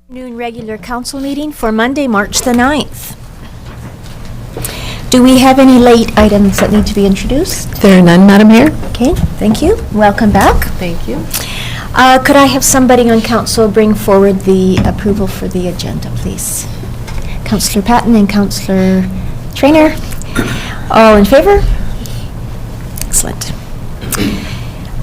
Noon regular council meeting for Monday, March the 9th. Do we have any late items that need to be introduced? There are none, Madam Mayor. Okay, thank you. Welcome back. Thank you. Could I have somebody on council bring forward the approval for the agenda, please? Councillor Patton and Councillor Traynor. All in favor? Excellent.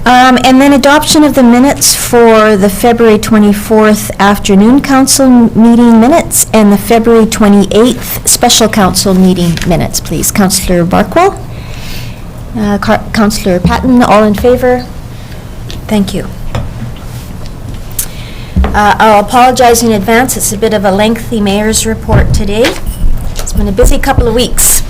And then adoption of the minutes for the February 24th afternoon council meeting minutes and the February 28th special council meeting minutes, please. Councillor Barkwell, Councillor Patton, all in favor? Thank you. I'll apologize in advance. It's a bit of a lengthy mayor's report today. It's been a busy couple of weeks.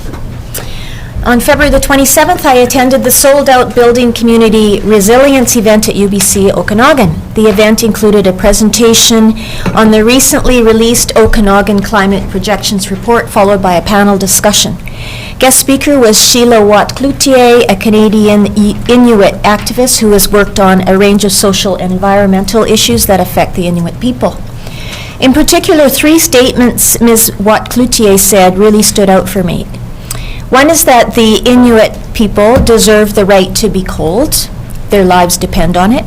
On February the 27th, I attended the sold-out Building Community Resilience event at UBC Okanagan. The event included a presentation on the recently released Okanagan Climate Projections Report, followed by a panel discussion. Guest speaker was Sheila Watt-Cloutier, a Canadian Inuit activist who has worked on a range of social and environmental issues that affect the Inuit people. In particular, three statements Ms. Watt-Cloutier said really stood out for me. One is that the Inuit people deserve the right to be cold. Their lives depend on it.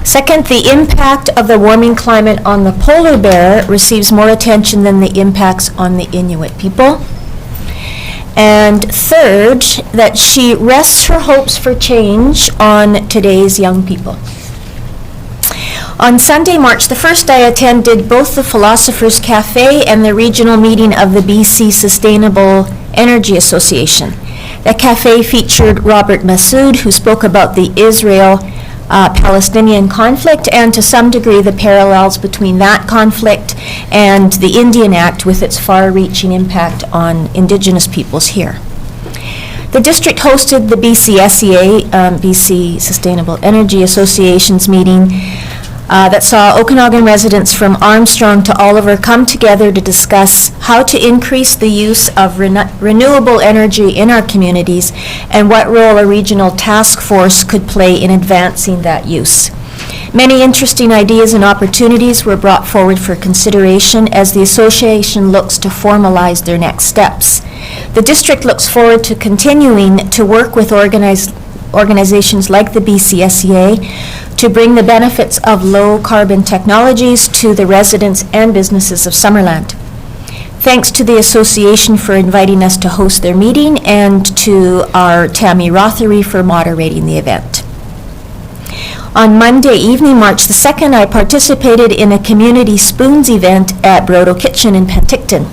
Second, the impact of the warming climate on the polar bear receives more attention than the impacts on the Inuit people. And third, that she rests her hopes for change on today's young people. On Sunday, March the 1st, I attended both the Philosophers Cafe and the regional meeting of the BC Sustainable Energy Association. The cafe featured Robert Massoud, who spoke about the Israel-Palestinian conflict and to some degree the parallels between that conflict and the Indian Act with its far-reaching impact on Indigenous peoples here. The district hosted the BCSEA, BC Sustainable Energy Association's meeting that saw Okanagan residents from Armstrong to Oliver come together to discuss how to increase the use of renewable energy in our communities and what role a regional task force could play in advancing that use. Many interesting ideas and opportunities were brought forward for consideration as the association looks to formalize their next steps. The district looks forward to continuing to work with organizations like the BCSEA to bring the benefits of low-carbon technologies to the residents and businesses of Summerland. Thanks to the association for inviting us to host their meeting and to our Tammy Rothery for moderating the event. On Monday evening, March the 2nd, I participated in a Community Spoons event at Brodo Kitchen in Penticton.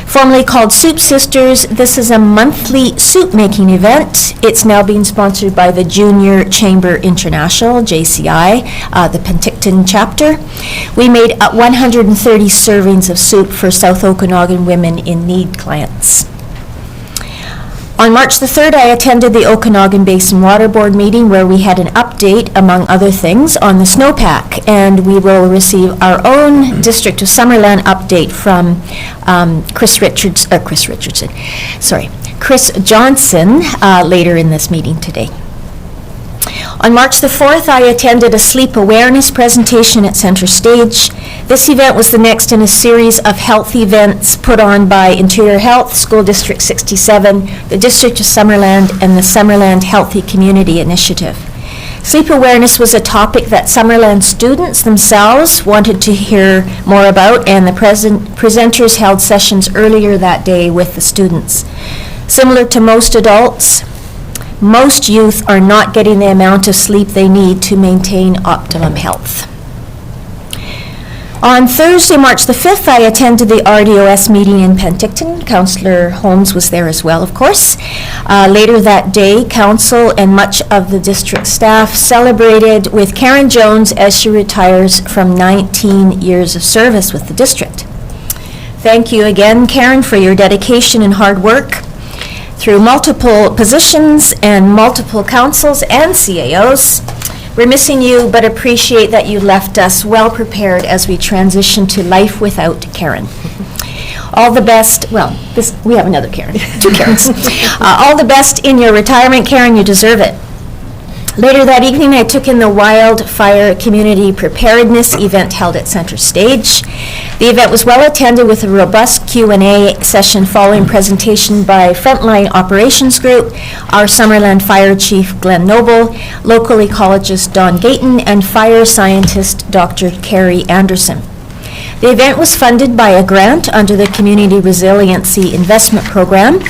Formerly called Soup Sisters, this is a monthly soup-making event. It's now being sponsored by the Junior Chamber International, JCI, the Penticton chapter. We made 130 servings of soup for South Okanagan Women in Need clients. On March the 3rd, I attended the Okanagan Basin Water Board meeting where we had an update, among other things, on the snowpack, and we will receive our own District of Summerland update from Chris Johnson later in this meeting today. On March the 4th, I attended a sleep awareness presentation at Center Stage. This event was the next in a series of health events put on by Interior Health, School District 67, the District of Summerland, and the Summerland Healthy Community Initiative. Sleep awareness was a topic that Summerland students themselves wanted to hear more about, and the presenters held sessions earlier that day with the students. Similar to most adults, most youth are not getting the amount of sleep they need to maintain optimum health. On Thursday, March the 5th, I attended the RDOS meeting in Penticton. Councillor Holmes was there as well, of course. Later that day, Council and much of the district staff celebrated with Karen Jones as she retires from 19 years of service with the district. Thank you again, Karen, for your dedication and hard work. Through multiple positions and multiple councils and CAOs. We're missing you, but appreciate that you left us well prepared as we transition to life without Karen. All the best, we have another Karen, two Karens. All the best in your retirement, Karen, you deserve it. Later that evening, I took in the Wildfire Community Preparedness event held at Center Stage. The event was well attended with a robust Q&A session following presentation by Frontline Operations Group, our Summerland Fire Chief Glenn Noble, local ecologist Don Gayton, and fire scientist Dr. Carrie Anderson. The event was funded by a grant under the Community Resiliency Investment Program.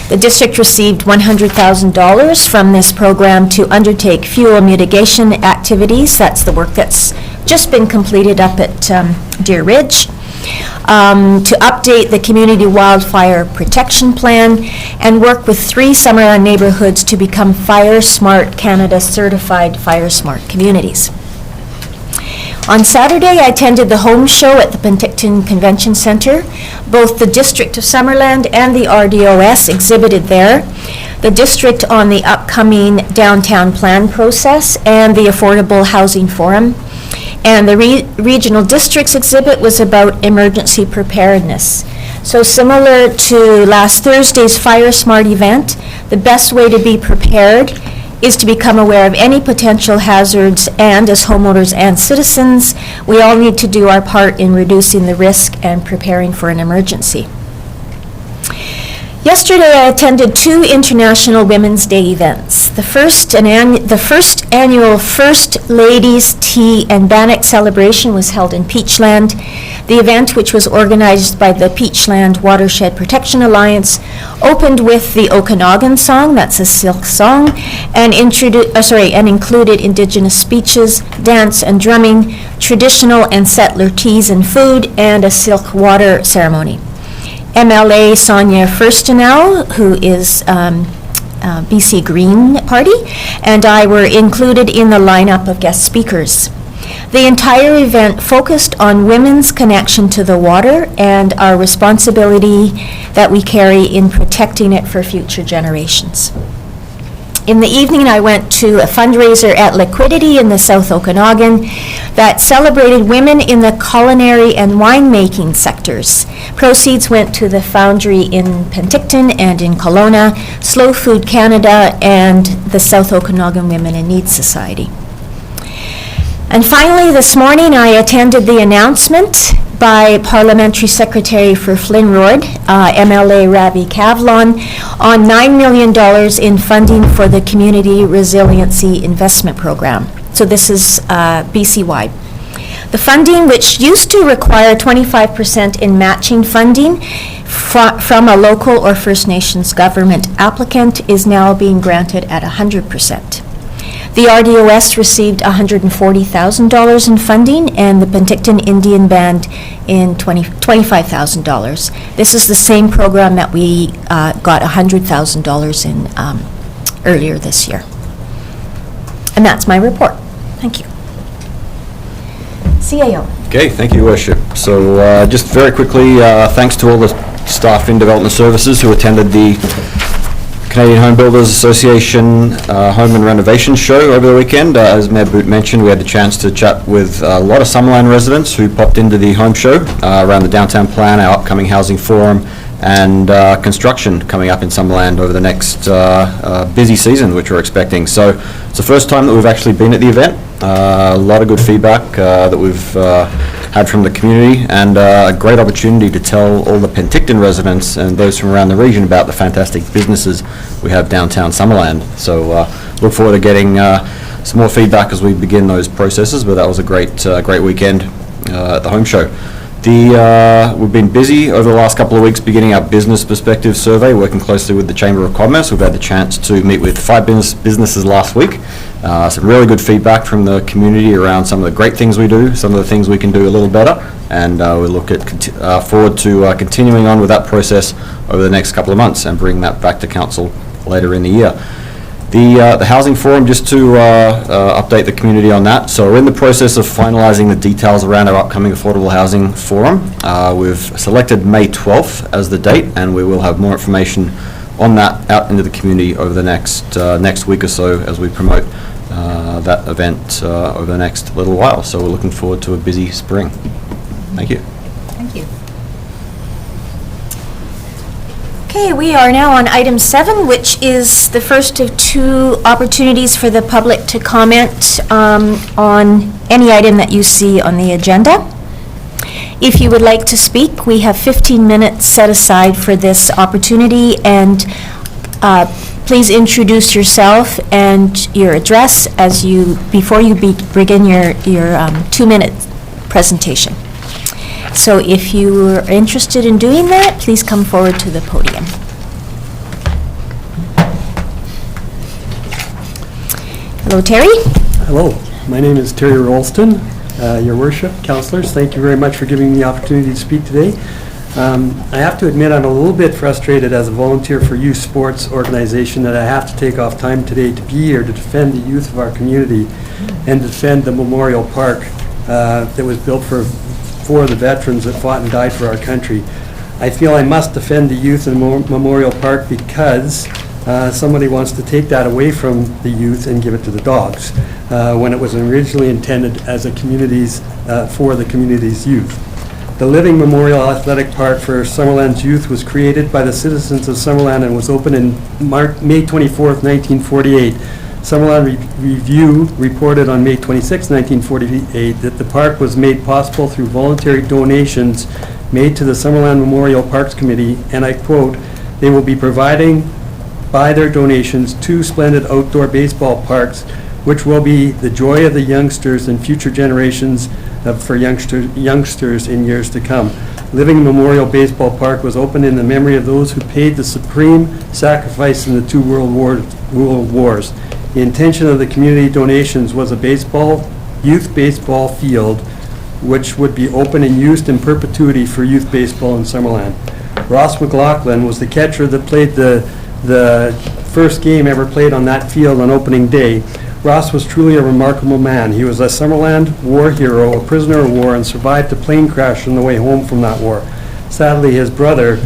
The district received $100,000 from this program to undertake fuel mitigation activities. That's the work that's just been completed up at Deer Ridge. To update the Community Wildfire Protection Plan and work with 3 Summerland neighborhoods to become Fire Smart Canada certified Fire Smart communities. On Saturday, I attended the home show at the Penticton Convention Centre. Both the District of Summerland and the RDOS exhibited there. The district on the upcoming downtown plan process and the Affordable Housing Forum. And the regional districts exhibit was about emergency preparedness. So similar to last Thursday's Fire Smart event, the best way to be prepared is to become aware of any potential hazards, and as homeowners and citizens, we all need to do our part in reducing the risk and preparing for an emergency. Yesterday, I attended 2 International Women's Day events. The first annual First Ladies Tea and Bannock celebration was held in Peachland. The event, which was organized by the Peachland Watershed Protection Alliance, opened with the Okanagan song, that's a silk song, and included Indigenous speeches, dance and drumming, traditional and settler teas and food, and a silk water ceremony. MLA Sonia Furstenau, who is BC Green Party, and I were included in the lineup of guest speakers. The entire event focused on women's connection to the water and our responsibility that we carry in protecting it for future generations. In the evening, I went to a fundraiser at Liquidity in the South Okanagan that celebrated women in the culinary and winemaking sectors. Proceeds went to the Foundry in Penticton and in Kelowna, Slow Food Canada, and the South Okanagan Women in Need Society. And finally, this morning, I attended the announcement by Parliamentary Secretary for Flynn Road, MLA Rabi Kavlon, on $9 million in funding for the Community Resiliency Investment Program. So this is BC-wide. The funding, which used to require 25% in matching funding from a local or First Nations government applicant, is now being granted at 100%. The RDOS received $140,000 in funding, and the Penticton Indian Band in $25,000. This is the same program that we got $100,000 in earlier this year. And that's my report. Thank you. CAO. Okay, thank you, Your Worship. So just very quickly, thanks to all the staff in Development Services who attended the Canadian Home Builders Association Home and Renovation Show over the weekend. As Mayor Boot mentioned, we had the chance to chat with a lot of Summerland residents who popped into the home show around the downtown plan, our upcoming housing forum, and construction coming up in Summerland over the next busy season, which we're expecting. So it's the first time that we've actually been at the event. A lot of good feedback that we've had from the community, and a great opportunity to tell all the Penticton residents and those from around the region about the fantastic businesses we have downtown Summerland. So look forward to getting some more feedback as we begin those processes, but that was a great weekend at the home show. We've been busy over the last couple of weeks beginning our business perspective survey, working closely with the Chamber of Commerce. We've had the chance to meet with 5 businesses last week. Some really good feedback from the community around some of the great things we do, some of the things we can do a little better, and we look forward to continuing on with that process over the next couple of months and bring that back to council later in the year. The Housing Forum, just to update the community on that. So we're in the process of finalising the details around our upcoming Affordable Housing Forum. We've selected May 12th as the date, and we will have more information on that out into the community over the next week or so as we promote that event over the next little while. So we're looking forward to a busy spring. Thank you. Thank you. Okay, we are now on item 7, which is the first of 2 opportunities for the public to comment on any item that you see on the agenda. If you would like to speak, we have 15 minutes set aside for this opportunity, and please introduce yourself and your address before you begin your 2-minute presentation. So if you are interested in doing that, please come forward to the podium. Hello, Terry. Hello, my name is Terry Rolston. Your Worship, Councillors, thank you very much for giving me the opportunity to speak today. I have to admit I'm a little bit frustrated as a volunteer for youth sports organization that I have to take off time today to be here to defend the youth of our community and defend the Memorial Park that was built for the veterans that fought and died for our country. I feel I must defend the youth in Memorial Park because somebody wants to take that away from the youth and give it to the dogs when it was originally intended as a for the community's youth. The Living Memorial Athletic Park for Summerland's youth was created by the citizens of Summerland and was opened in May 24th, 1948. Summerland Review reported on May 26, 1948, that the park was made possible through voluntary donations made to the Summerland Memorial Parks Committee, and I quote, "They will be providing by their donations 2 splendid outdoor baseball parks, which will be the joy of the youngsters and future generations for youngsters in years to come." Living Memorial Baseball Park was opened in the memory of those who paid the supreme sacrifice in the 2 world wars. The intention of the community donations was a youth baseball field, which would be open and used in perpetuity for youth baseball in Summerland. Ross McLaughlin was the catcher that played the first game ever played on that field on opening day. Ross was truly a remarkable man. He was a Summerland war hero, a prisoner of war, and survived a plane crash on the way home from that war. Sadly, his brother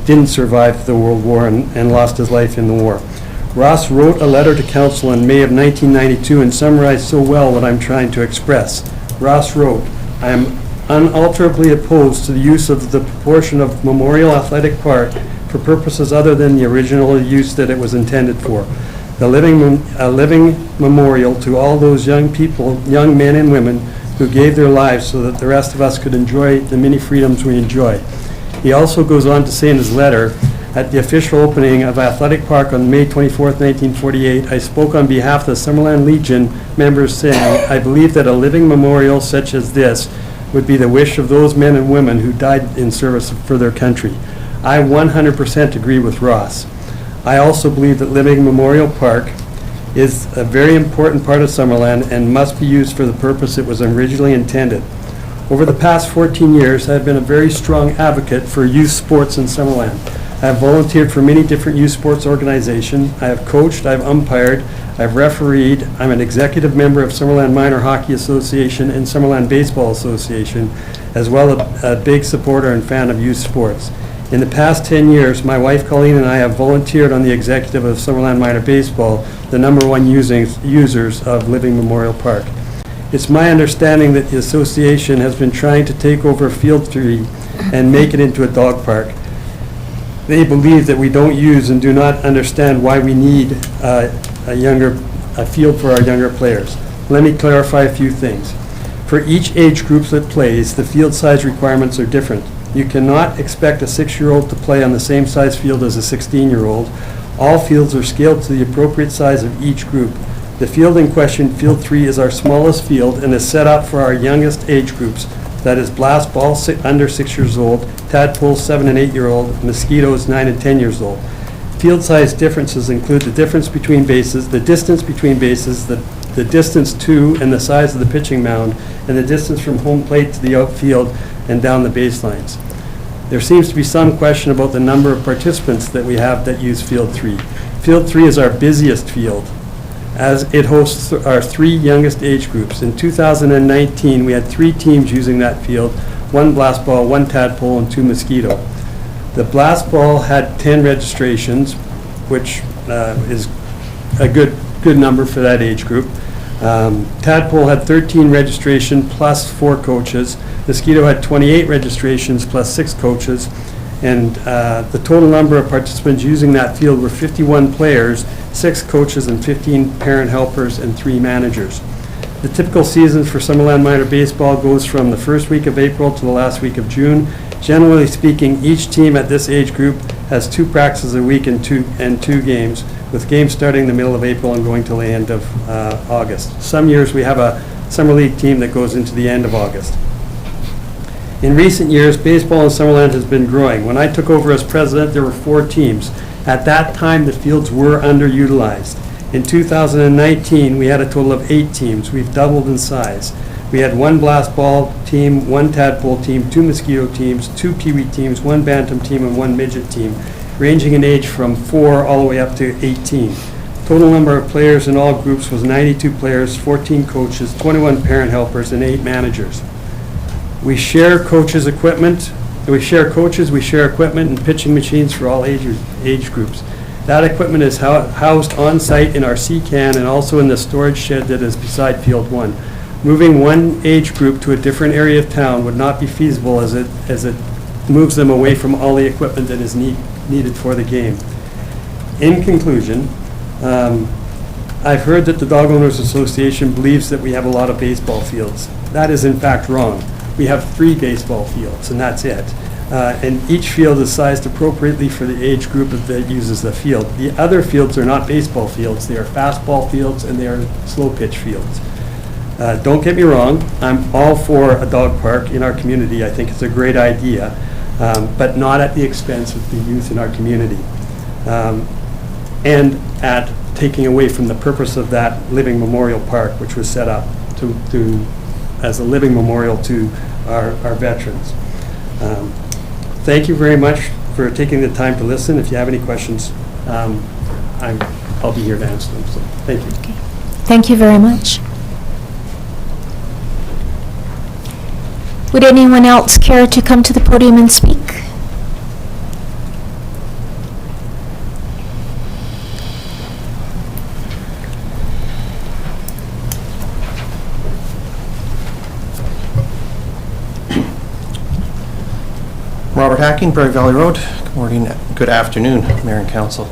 didn't survive the World War and lost his life in the war. Ross wrote a letter to council in May of 1992 and summarized so well what I'm trying to express. Ross wrote, "I am unalterably opposed to the use of the proportion of Memorial Athletic Park for purposes other than the original use that it was intended for. A living memorial to all those young people, young men and women, who gave their lives so that the rest of us could enjoy the many freedoms we enjoy." He also goes on to say in his letter, "At the official opening of Athletic Park on May 24th, 1948, I spoke on behalf of the Summerland Legion members saying, I believe that a living memorial such as this would be the wish of those men and women who died in service for their country." I 100% agree with Ross. I also believe that Living Memorial Park is a very important part of Summerland and must be used for the purpose it was originally intended. Over the past 14 years, I have been a very strong advocate for youth sports in Summerland. I have volunteered for many different youth sports organizations. I have coached, I have umpired, I have refereed. I'm an executive member of Summerland Minor Hockey Association and Summerland Baseball Association, as well as a big supporter and fan of youth sports. In the past 10 years, my wife Colleen and I have volunteered on the executive of Summerland Minor Baseball, the #1 users of Living Memorial Park. It's my understanding that the association has been trying to take over Field 3 and make it into a dog park. They believe that we don't use and do not understand why we need a field for our younger players. Let me clarify a few things. For each age group that plays, the field size requirements are different. You cannot expect a 6-year-old to play on the same size field as a 16-year-old. All fields are scaled to the appropriate size of each group. The field in question, Field 3, is our smallest field and is set up for our youngest age groups. That is blast ball under 6 years old, tadpole 7 and 8-year-old, mosquitoes 9 and 10 years old. Field size differences include the difference between bases, the distance between bases, the distance to and the size of the pitching mound, and the distance from home plate to the outfield and down the baselines. There seems to be some question about the number of participants that we have that use Field 3. Field 3 is our busiest field, as it hosts our 3 youngest age groups. In 2019, we had 3 teams using that field, 1 blast ball, 1 tadpole, and 2 mosquito. The blast ball had 10 registrations, which is a good number for that age group. Tadpole had 13 registration plus 4 coaches. Mosquito had 28 registrations plus 6 coaches. And the total number of participants using that field were 51 players, 6 coaches, and 15 parent helpers, and 3 managers. The typical season for Summerland Minor Baseball goes from the first week of April to the last week of June. Generally speaking, each team at this age group has 2 practices a week and two games, with games starting in the middle of April and going till the end of August. Some years we have a summer league team that goes into the end of August. In recent years, baseball in Summerland has been growing. When I took over as president, there were 4 teams. At that time, the fields were underutilized. In 2019, we had a total of 8 teams. We've doubled in size. We had 1 blast ball team, 1 tadpole team, 2 mosquito teams, 2 peewee teams, 1 bantam team, and 1 midget team, ranging in age from 4 all the way up to 18. Total number of players in all groups was 92 players, 14 coaches, 21 parent helpers, and 8 managers. We share coaches' equipment. We share coaches, we share equipment and pitching machines for all age groups. That equipment is housed on site in our C-can and also in the storage shed that is beside Field 1. Moving one age group to a different area of town would not be feasible as it moves them away from all the equipment that is needed for the game. In conclusion, I've heard that the Dog Owners Association believes that we have a lot of baseball fields. That is in fact wrong. We have 3 baseball fields, and that's it. And each field is sized appropriately for the age group that uses the field. The other fields are not baseball fields. They are fastball fields and they are slow pitch fields. Don't get me wrong, I'm all for a dog park in our community. I think it's a great idea, but not at the expense of the youth in our community. And at taking away from the purpose of that living memorial park, which was set up as a living memorial to our veterans. Thank you very much for taking the time to listen. If you have any questions, I'll be here to answer them. So thank you. Okay. Thank you very much. Would anyone else care to come to the podium and speak? Robert Hacking, Prairie Valley Road. Good morning, good afternoon, Mayor and Council.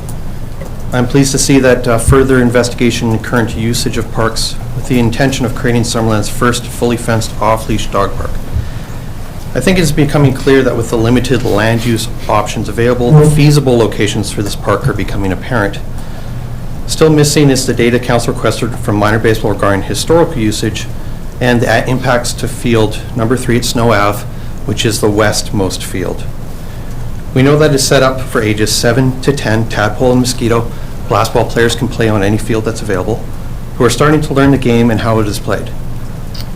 I'm pleased to see that further investigation in current usage of parks with the intention of creating Summerland's first fully fenced off-leash dog park. I think it is becoming clear that with the limited land use options available, the feasible locations for this park are becoming apparent. Still missing is the data Council requested from minor baseball regarding historical usage and the impacts to field number 3 at Snow Ave, which is the westmost field. We know that it's set up for ages 7 to 10, tadpole and mosquito. Blast ball players can play on any field that's available, who are starting to learn the game and how it is played.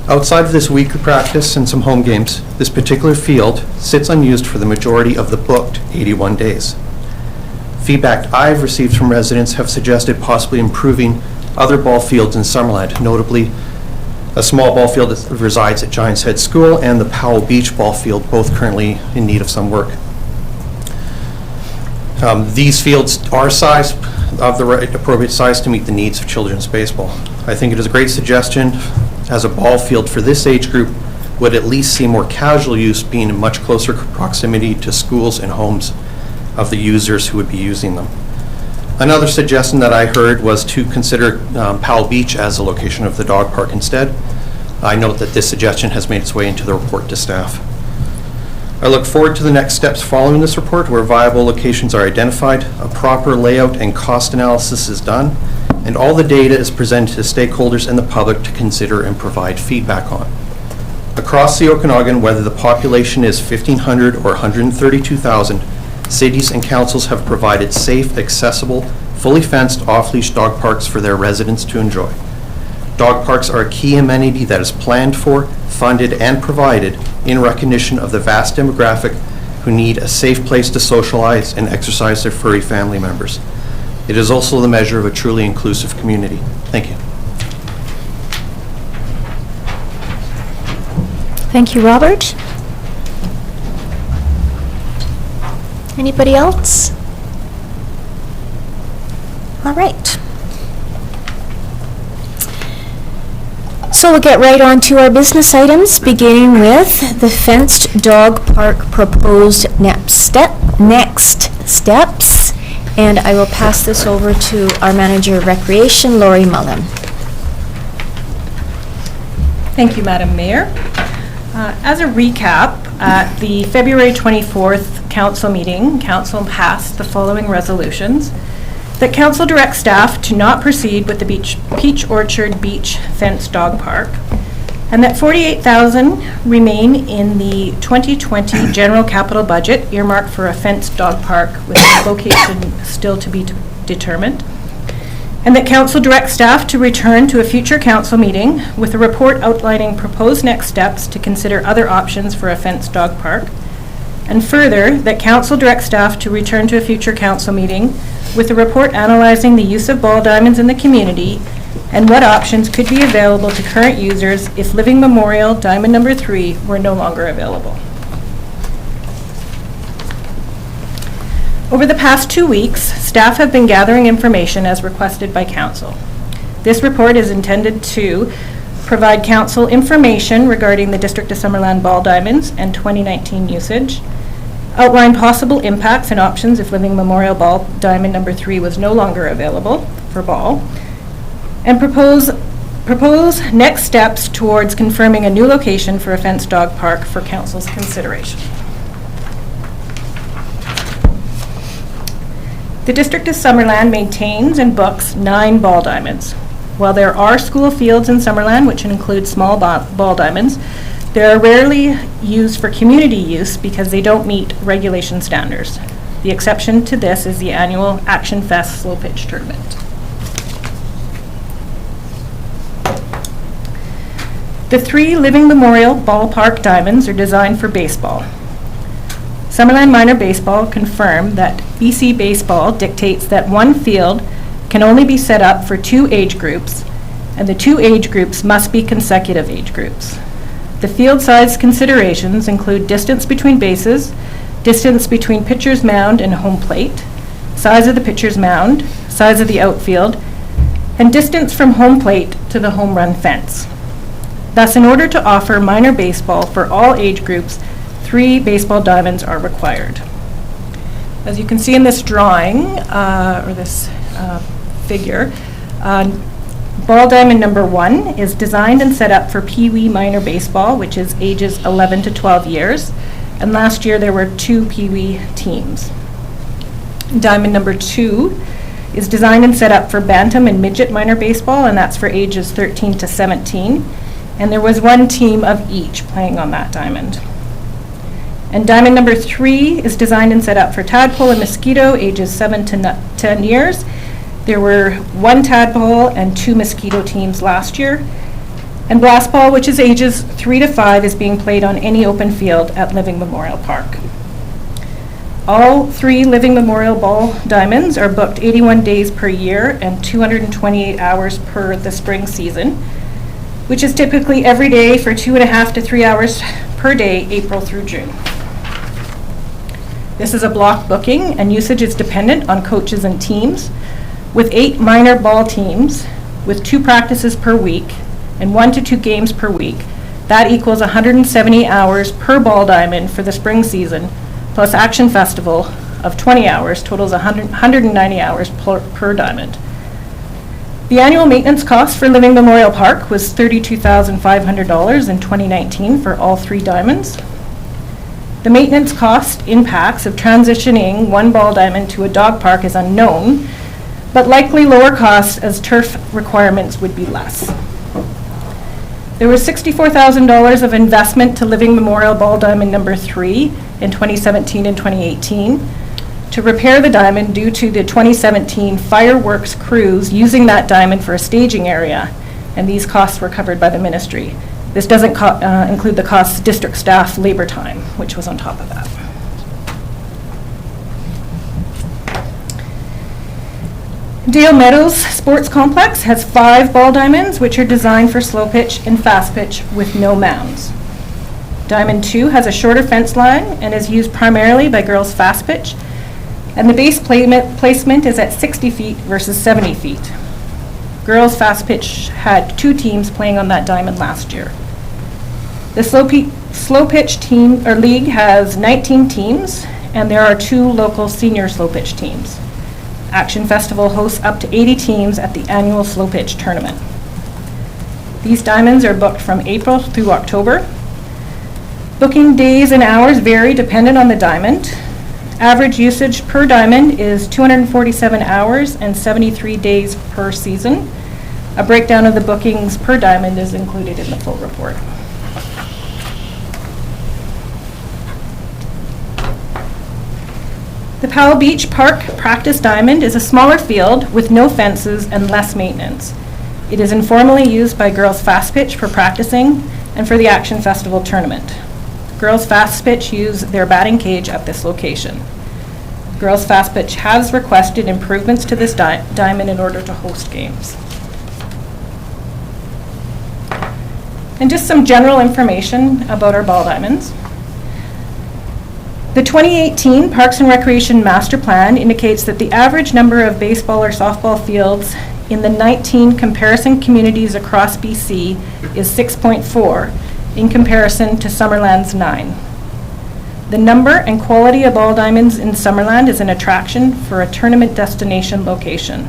Outside of this weekly practice and some home games, this particular field sits unused for the majority of the booked 81 days. Feedback I've received from residents have suggested possibly improving other ball fields in Summerland, notably a small ball field that resides at Giants Head School and the Powell Beach ball field, both currently in need of some work. These fields are sized of the right appropriate size to meet the needs of children's baseball. I think it is a great suggestion, as a ball field for this age group would at least see more casual use, being in much closer proximity to schools and homes of the users who would be using them. Another suggestion that I heard was to consider Powell Beach as a location of the dog park instead. I note that this suggestion has made its way into the report to staff. I look forward to the next steps following this report, where viable locations are identified, a proper layout and cost analysis is done, and all the data is presented to stakeholders and the public to consider and provide feedback on. Across the Okanagan, whether the population is 1,500 or 132,000, cities and councils have provided safe, accessible, fully fenced off-leash dog parks for their residents to enjoy. Dog parks are a key amenity that is planned for, funded, and provided in recognition of the vast demographic who need a safe place to socialize and exercise their furry family members. It is also the measure of a truly inclusive community. Thank you. Thank you, Robert. Anybody else? All right. So we'll get right on to our business items, beginning with the fenced dog park proposed next step. next steps, and I will pass this over to our Manager of Recreation, Lori Mullen. Thank you, Madam Mayor. As a recap, at the February 24th Council meeting, Council passed the following resolutions. That Council directs staff to not proceed with the Peach Orchard Beach Fence Dog Park, and that $48,000 remain in the 2020 general capital budget earmarked for a fenced dog park with its location still to be determined. And that Council directs staff to return to a future Council meeting with a report outlining proposed next steps to consider other options for a fenced dog park. And further, that Council directs staff to return to a future Council meeting with a report analyzing the use of ball diamonds in the community and what options could be available to current users if Living Memorial Diamond Number 3 were no longer available. Over the past 2 weeks, staff have been gathering information as requested by Council. This report is intended to provide Council information regarding the District of Summerland ball diamonds and 2019 usage, outline possible impacts and options if Living Memorial Ball Diamond Number 3 was no longer available for ball, and propose next steps towards confirming a new location for a fenced dog park for Council's consideration. The District of Summerland maintains and books 9 ball diamonds. While there are school fields in Summerland, which include small ball diamonds, they are rarely used for community use because they don't meet regulation standards. The exception to this is the annual Action Fest slow pitch tournament. The 3 Living Memorial Ballpark diamonds are designed for baseball. Summerland Minor Baseball confirmed that BC Baseball dictates that one field can only be set up for 2 age groups, and the 2 age groups must be consecutive age groups. The field size considerations include distance between bases, distance between pitcher's mound and home plate, size of the pitcher's mound, size of the outfield, and distance from home plate to the home run fence. Thus, in order to offer minor baseball for all age groups, 3 baseball diamonds are required. As you can see in this drawing, or this figure, ball diamond number 1 is designed and set up for Pee Wee minor baseball, which is ages 11 to 12 years. And last year there were 2 Pee Wee teams. Diamond number 2 is designed and set up for bantam and midget minor baseball, and that's for ages 13 to 17. And there was 1 team of each playing on that diamond. And diamond number 3 is designed and set up for tadpole and mosquito, ages 7 to 10 years. There were 1 tadpole and 2 mosquito teams last year. And blast ball, which is ages 3 to 5, is being played on any open field at Living Memorial Park. All 3 Living Memorial Ball diamonds are booked 81 days per year and 228 hours per the spring season, which is typically every day for 2.5 to 3 hours per day, April through June. This is a block booking, and usage is dependent on coaches and teams, with 8 minor ball teams with 2 practices per week and 1 to 2 games per week. That equals 170 hours per ball diamond for the spring season, plus Action Festival of 20 hours, totals 190 hours per diamond. The annual maintenance cost for Living Memorial Park was $32,500 in 2019 for all 3 diamonds. The maintenance cost impacts of transitioning 1 ball diamond to a dog park is unknown, but likely lower costs as turf requirements would be less. There was $64,000 of investment to Living Memorial Ball Diamond number 3 in 2017 and 2018 to repair the diamond due to the 2017 fireworks crews using that diamond for a staging area, and these costs were covered by the ministry. This doesn't include the costs of district staff labor time, which was on top of that. Dale Meadows Sports Complex has 5 ball diamonds, which are designed for slow pitch and fast pitch with no mounds. Diamond 2 has a shorter fence line and is used primarily by girls fast pitch, and the base placement is at 60 feet versus 70 feet. Girls fast pitch had 2 teams playing on that diamond last year. The slow pitch team or league has 19 teams, and there are 2 local senior slow pitch teams. Action Festival hosts up to 80 teams at the annual slow pitch tournament. These diamonds are booked from April through October. Booking days and hours vary dependent on the diamond. Average usage per diamond is 247 hours and 73 days per season. A breakdown of the bookings per diamond is included in the full report. The Powell Beach Park Practice Diamond is a smaller field with no fences and less maintenance. It is informally used by girls fast pitch for practicing and for the Action Festival tournament. Girls fast pitch use their batting cage at this location. Girls fast pitch has requested improvements to this diamond in order to host games. And just some general information about our ball diamonds. The 2018 Parks and Recreation Master Plan indicates that the average number of baseball or softball fields in the 19 comparison communities across BC is 6.4 in comparison to Summerland's 9. The number and quality of ball diamonds in Summerland is an attraction for a tournament destination location.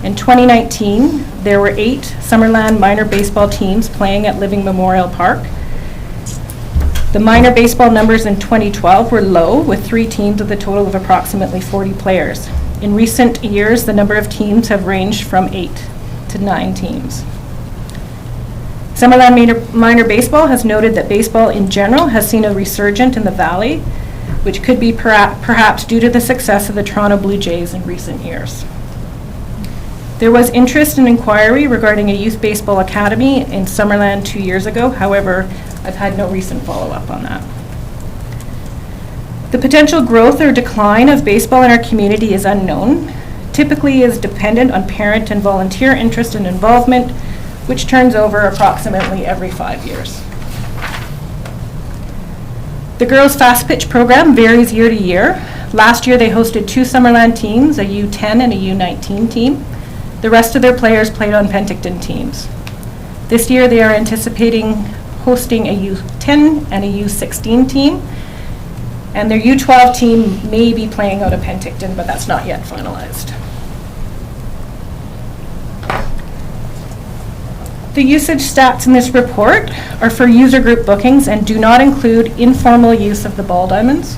In 2019, there were 8 Summerland minor baseball teams playing at Living Memorial Park. The minor baseball numbers in 2012 were low, with 3 teams with a total of approximately 40 players. In recent years, the number of teams have ranged from 8 to 9 teams. Summerland Minor Baseball has noted that baseball in general has seen a resurgence in the Valley, which could be perhaps due to the success of the Toronto Blue Jays in recent years. There was interest and inquiry regarding a youth baseball academy in Summerland 2 years ago. However, I've had no recent follow-up on that. The potential growth or decline of baseball in our community is unknown. Typically is dependent on parent and volunteer interest and involvement, which turns over approximately every 5 years. The girls' fast pitch program varies year to year. Last year they hosted 2 Summerland teams, a U10 and a U19 team. The rest of their players played on Penticton teams. This year they are anticipating hosting a U10 and a U16 team, and their U12 team may be playing out of Penticton, but that's not yet finalized. The usage stats in this report are for user group bookings and do not include informal use of the ball diamonds.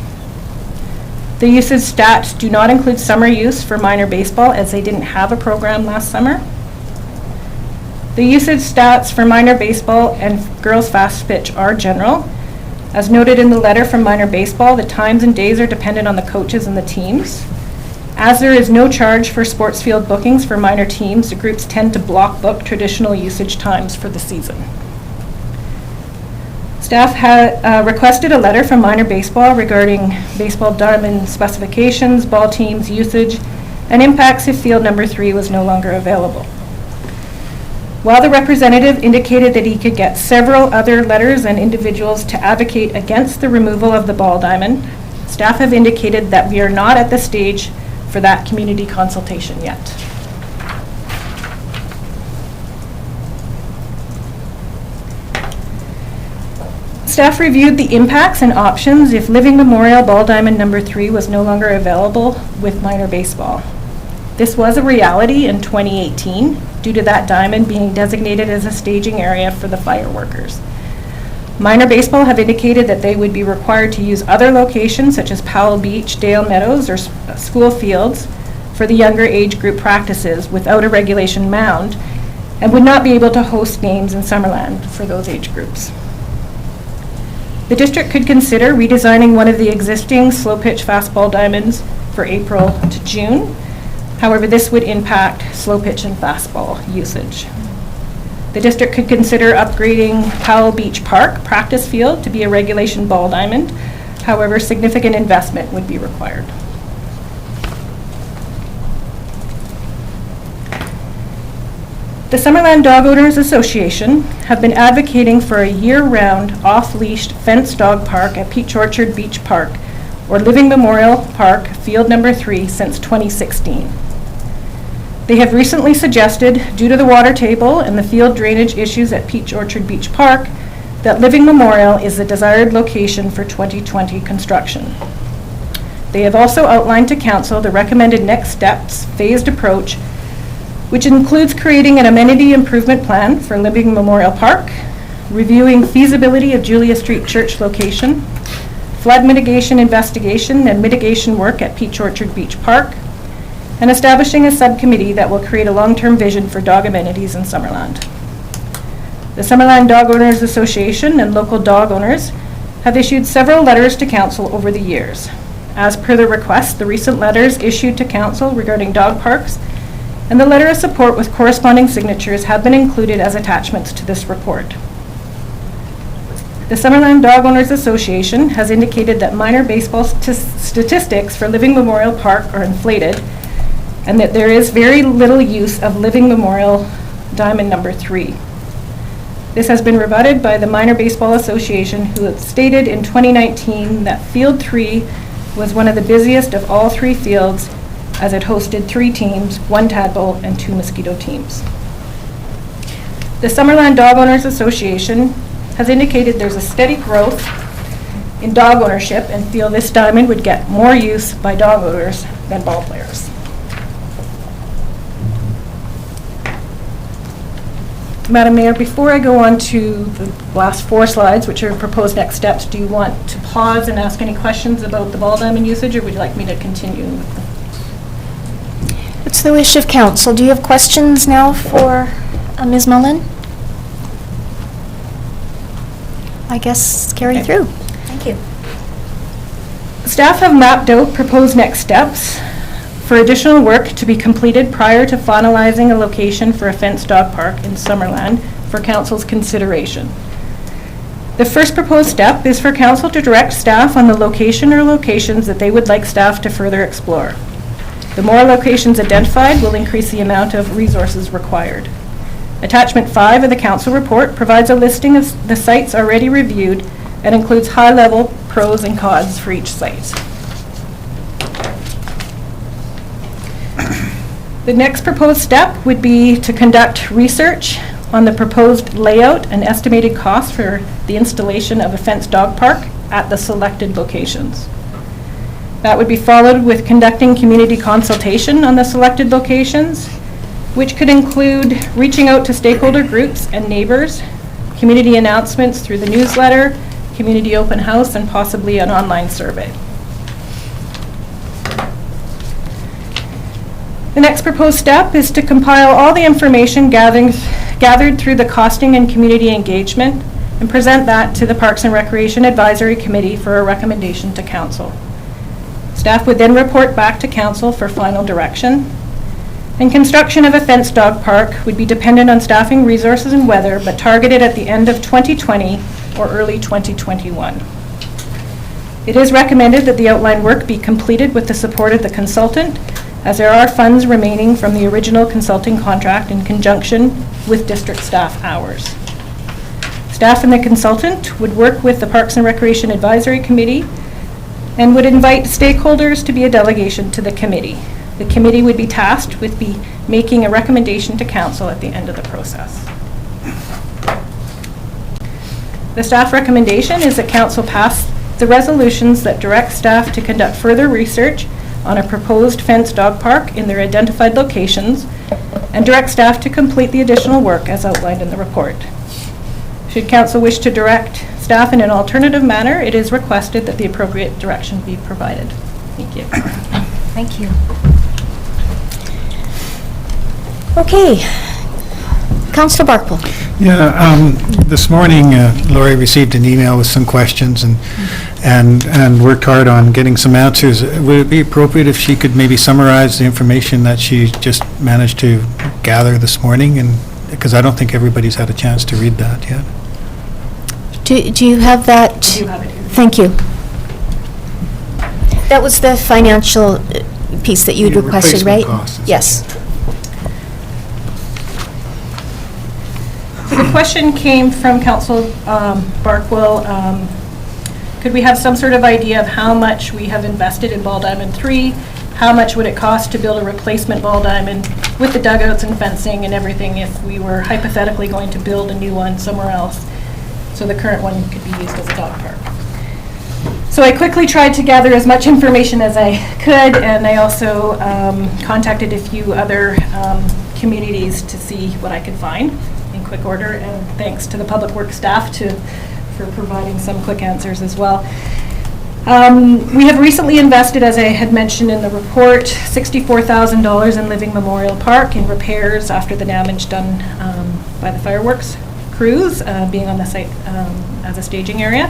The usage stats do not include summer use for minor baseball, as they didn't have a program last summer. The usage stats for minor baseball and girls fast pitch are general. As noted in the letter from minor baseball, the times and days are dependent on the coaches and the teams. As there is no charge for sports field bookings for minor teams, the groups tend to block book traditional usage times for the season. Staff had requested a letter from minor baseball regarding baseball diamond specifications, ball teams, usage, and impacts if field number 3 was no longer available. While the representative indicated that he could get several other letters and individuals to advocate against the removal of the ball diamond, staff have indicated that we are not at the stage for that community consultation yet. Staff reviewed the impacts and options if Living Memorial Ball Diamond number 3 was no longer available with minor baseball. This was a reality in 2018 due to that diamond being designated as a staging area for the fireworkers. Minor baseball have indicated that they would be required to use other locations such as Powell Beach, Dale Meadows, or school fields for the younger age group practices without a regulation mound, and would not be able to host games in Summerland for those age groups. The district could consider redesigning one of the existing slow pitch fastball diamonds for April to June. However, this would impact slow pitch and fastball usage. The district could consider upgrading Powell Beach Park practice field to be a regulation ball diamond. However, significant investment would be required. The Summerland Dog Owners Association have been advocating for a year-round off-leash fenced dog park at Peach Orchard Beach Park, or Living Memorial Park, field number 3, since 2016. They have recently suggested, due to the water table and the field drainage issues at Peach Orchard Beach Park, that Living Memorial is the desired location for 2020 construction. They have also outlined to council the recommended next steps, phased approach, which includes creating an amenity improvement plan for Living Memorial Park, reviewing feasibility of Julia Street Church location, flood mitigation investigation and mitigation work at Peach Orchard Beach Park, and establishing a subcommittee that will create a long-term vision for dog amenities in Summerland. The Summerland Dog Owners Association and local dog owners have issued several letters to council over the years. As per the request, the recent letters issued to council regarding dog parks and the letter of support with corresponding signatures have been included as attachments to this report. The Summerland Dog Owners Association has indicated that minor baseball statistics for Living Memorial Park are inflated and that there is very little use of Living Memorial Diamond number 3. This has been rebutted by the Minor Baseball Association, who had stated in 2019 that Field 3 was one of the busiest of all 3 fields, as it hosted 3 teams, 1 tadpole and 2 mosquito teams. The Summerland Dog Owners Association has indicated there's a steady growth in dog ownership and feel this diamond would get more use by dog owners than ball players. Madam Mayor, before I go on to the last 4 slides, which are proposed next steps, do you want to pause and ask any questions about the ball diamond usage, or would you like me to continue with them? It's the wish of council. Do you have questions now for Ms. Mullen? I guess carry Okay. through. Thank you. Staff have mapped out proposed next steps for additional work to be completed prior to finalizing a location for a fenced dog park in Summerland for council's consideration. The first proposed step is for council to direct staff on the location or locations that they would like staff to further explore. The more locations identified will increase the amount of resources required. Attachment 5 of the council report provides a listing of the sites already reviewed and includes high-level pros and cons for each site. The next proposed step would be to conduct research on the proposed layout and estimated cost for the installation of a fenced dog park at the selected locations. That would be followed with conducting community consultation on the selected locations, which could include reaching out to stakeholder groups and neighbors, community announcements through the newsletter, community open house, and possibly an online survey. The next proposed step is to compile all the information gathered through the costing and community engagement and present that to the Parks and Recreation Advisory Committee for a recommendation to council. Staff would then report back to council for final direction. And construction of a fenced dog park would be dependent on staffing, resources, and weather, but targeted at the end of 2020 or early 2021. It is recommended that the outline work be completed with the support of the consultant, as there are funds remaining from the original consulting contract in conjunction with district staff hours. Staff and the consultant would work with the Parks and Recreation Advisory Committee and would invite stakeholders to be a delegation to the committee. The committee would be tasked with making a recommendation to council at the end of the process. The staff recommendation is that council pass the resolutions that direct staff to conduct further research on a proposed fenced dog park in their identified locations and direct staff to complete the additional work as outlined in the report. Should council wish to direct staff in an alternative manner, it is requested that the appropriate direction be provided. Thank you. Thank you. Okay. Councillor Barkle. Yeah, this morning Lori received an email with some questions and worked hard on getting some answers. Would it be appropriate if she could maybe summarize the information that she just managed to gather this morning? And because I don't think everybody's had a chance to read that yet. Do you have that? I do have it here. Thank you. That was the financial piece that you'd The requested, right? replacement costs. Yes. So the question came from Council Barkwell. Could we have some sort of idea of how much we have invested in Ball Diamond 3? How much would it cost to build a replacement Ball Diamond with the dugouts and fencing and everything if we were hypothetically going to build a new one somewhere else, so the current one could be used as a dog park? So I quickly tried to gather as much information as I could, and I also contacted a few other communities to see what I could find in quick order, and thanks to the Public Works staff for providing some quick answers as well. We have recently invested, as I had mentioned in the report, $64,000 in Living Memorial Park in repairs after the damage done by the fireworks crews being on the site as a staging area.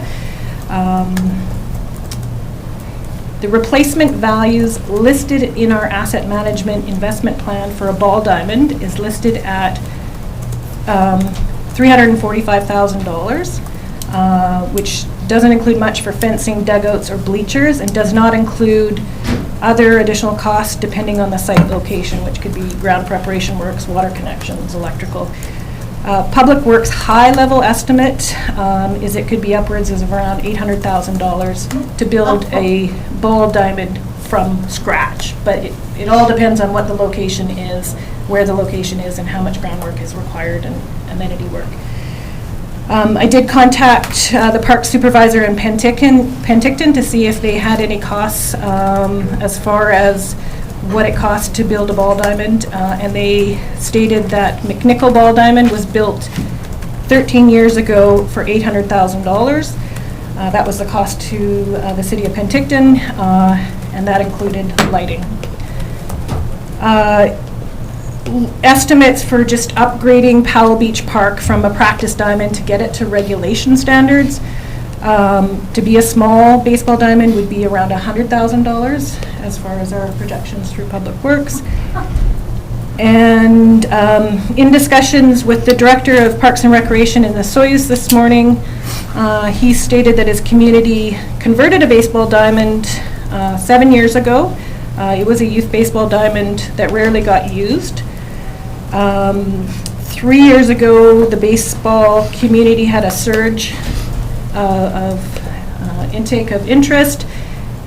The replacement values listed in our asset management investment plan for a ball diamond is listed at $345,000, which doesn't include much for fencing, dugouts, or bleachers, and does not include other additional costs depending on the site location, which could be ground preparation works, water connections, electrical. Public Works high-level estimate is it could be upwards of around $800,000 to build a ball diamond from scratch, but it all depends on what the location is, where the location is, and how much groundwork is required and amenity work. I did contact the park supervisor in Penticton to see if they had any costs as far as what it costs to build a ball diamond, and they stated that McNichol Ball Diamond was built 13 years ago for $800,000. That was the cost to the city of Penticton, and that included lighting. Estimates for just upgrading Powell Beach Park from a practice diamond to get it to regulation standards to be a small baseball diamond would be around $100,000 as far as our projections through Public Works. And in discussions with the Director of Parks and Recreation in the Soyuz this morning, he stated that his community converted a baseball diamond 7 years ago. It was a youth baseball diamond that rarely got used. 3 years ago, the baseball community had a surge of intake of interest,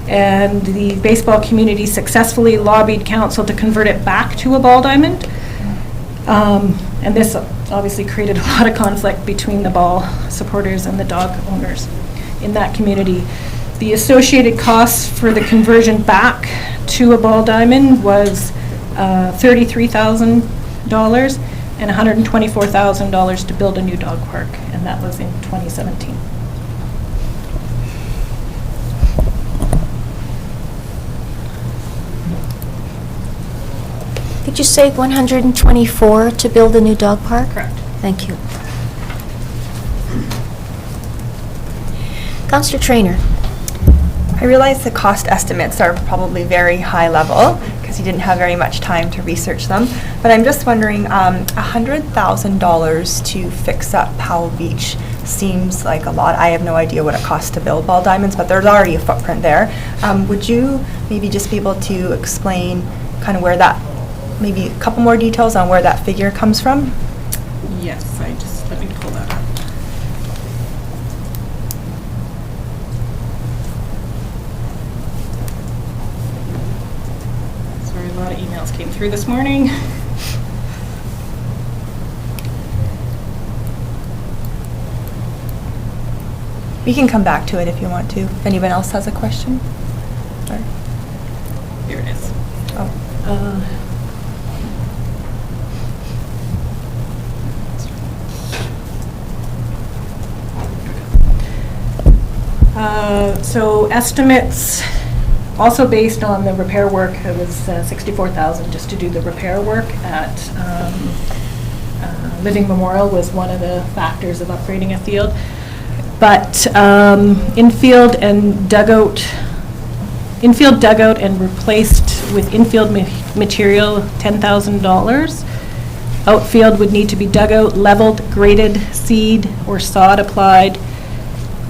and the baseball community successfully lobbied council to convert it back to a ball diamond. And this obviously created a lot of conflict between the ball supporters and the dog owners in that community. The associated costs for the conversion back to a ball diamond was $33,000 and $124,000 to build a new dog park, and that was in 2017. Did you say 124 to build a new dog park? Correct. Thank you. Councillor Traynor. I realize the cost estimates are probably very high level because you didn't have very much time to research them, but I'm just wondering, $100,000 to fix up Powell Beach seems like a lot. I have no idea what it costs to build ball diamonds, but there's already a footprint there. Would you maybe just be able to explain kind of where that, maybe a couple more details on where that figure comes from? Yes, let me pull that up. Sorry, a lot of emails came through this morning. We can come back to it if you want to. If anyone else has a question? Or- Here it is. Oh. So estimates, also based on the repair work, it was $64,000 just to do the repair work at Living Memorial was one of the factors of upgrading a field. But infield dugout and replaced with infield material, $10,000. Outfield would need to be dugout, leveled, graded, seed or sod applied,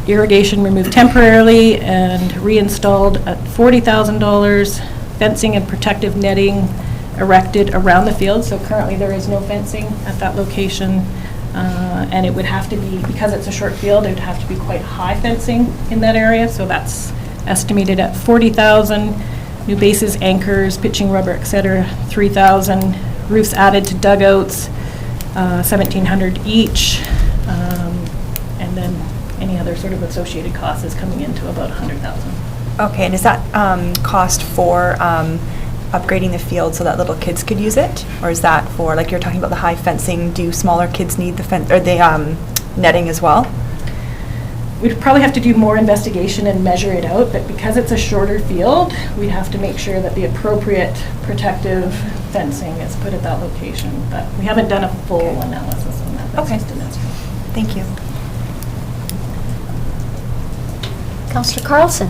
irrigation removed temporarily and reinstalled at $40,000, fencing and protective netting erected around the field. So currently there is no fencing at that location, and it would have to be, because it's a short field, it would have to be quite high fencing in that area. So that's estimated at $40,000. New bases, anchors, pitching rubber, etc., $3,000. Roofs added to dugouts, $1,700 each, and then any other sort of associated costs is coming into about 100,000. Okay, and is that cost for upgrading the field so that little kids could use it? Or is that for, like you're talking about the high fencing, do smaller kids need the fence, or the netting as well? We'd probably have to do more investigation and measure it out, but because it's a shorter field, we'd have to make sure that the appropriate protective fencing is put at that location. But we haven't done a full analysis on that. That's Okay. just an estimate. Thank you. Councillor Carlson?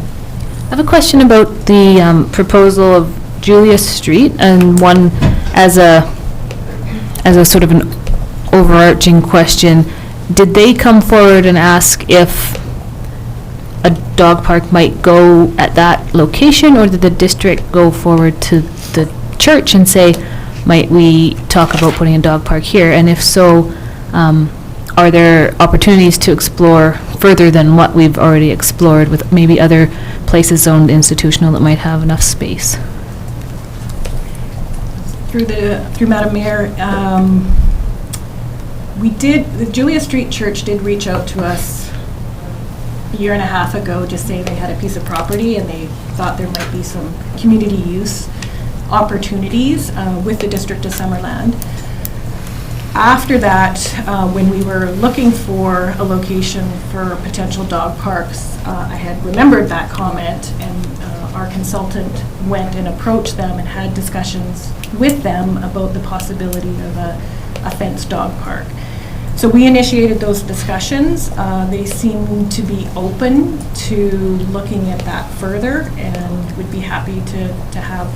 I have a question about the proposal of Julius Street, and one as a sort of an overarching question. Did they come forward and ask if a dog park might go at that location, or did the district go forward to the church and say, might we talk about putting a dog park here? And if so, are there opportunities to explore further than what we've already explored with maybe other places zoned institutional that might have enough space? Through Madam Mayor, the Julia Street Church did reach out to us a year and a half ago, just saying they had a piece of property and they thought there might be some community use opportunities with the District of Summerland. After that, when we were looking for a location for potential dog parks, I had remembered that comment, and our consultant went and approached them and had discussions with them about the possibility of a fenced dog park. So we initiated those discussions. They seem to be open to looking at that further, and would be happy to have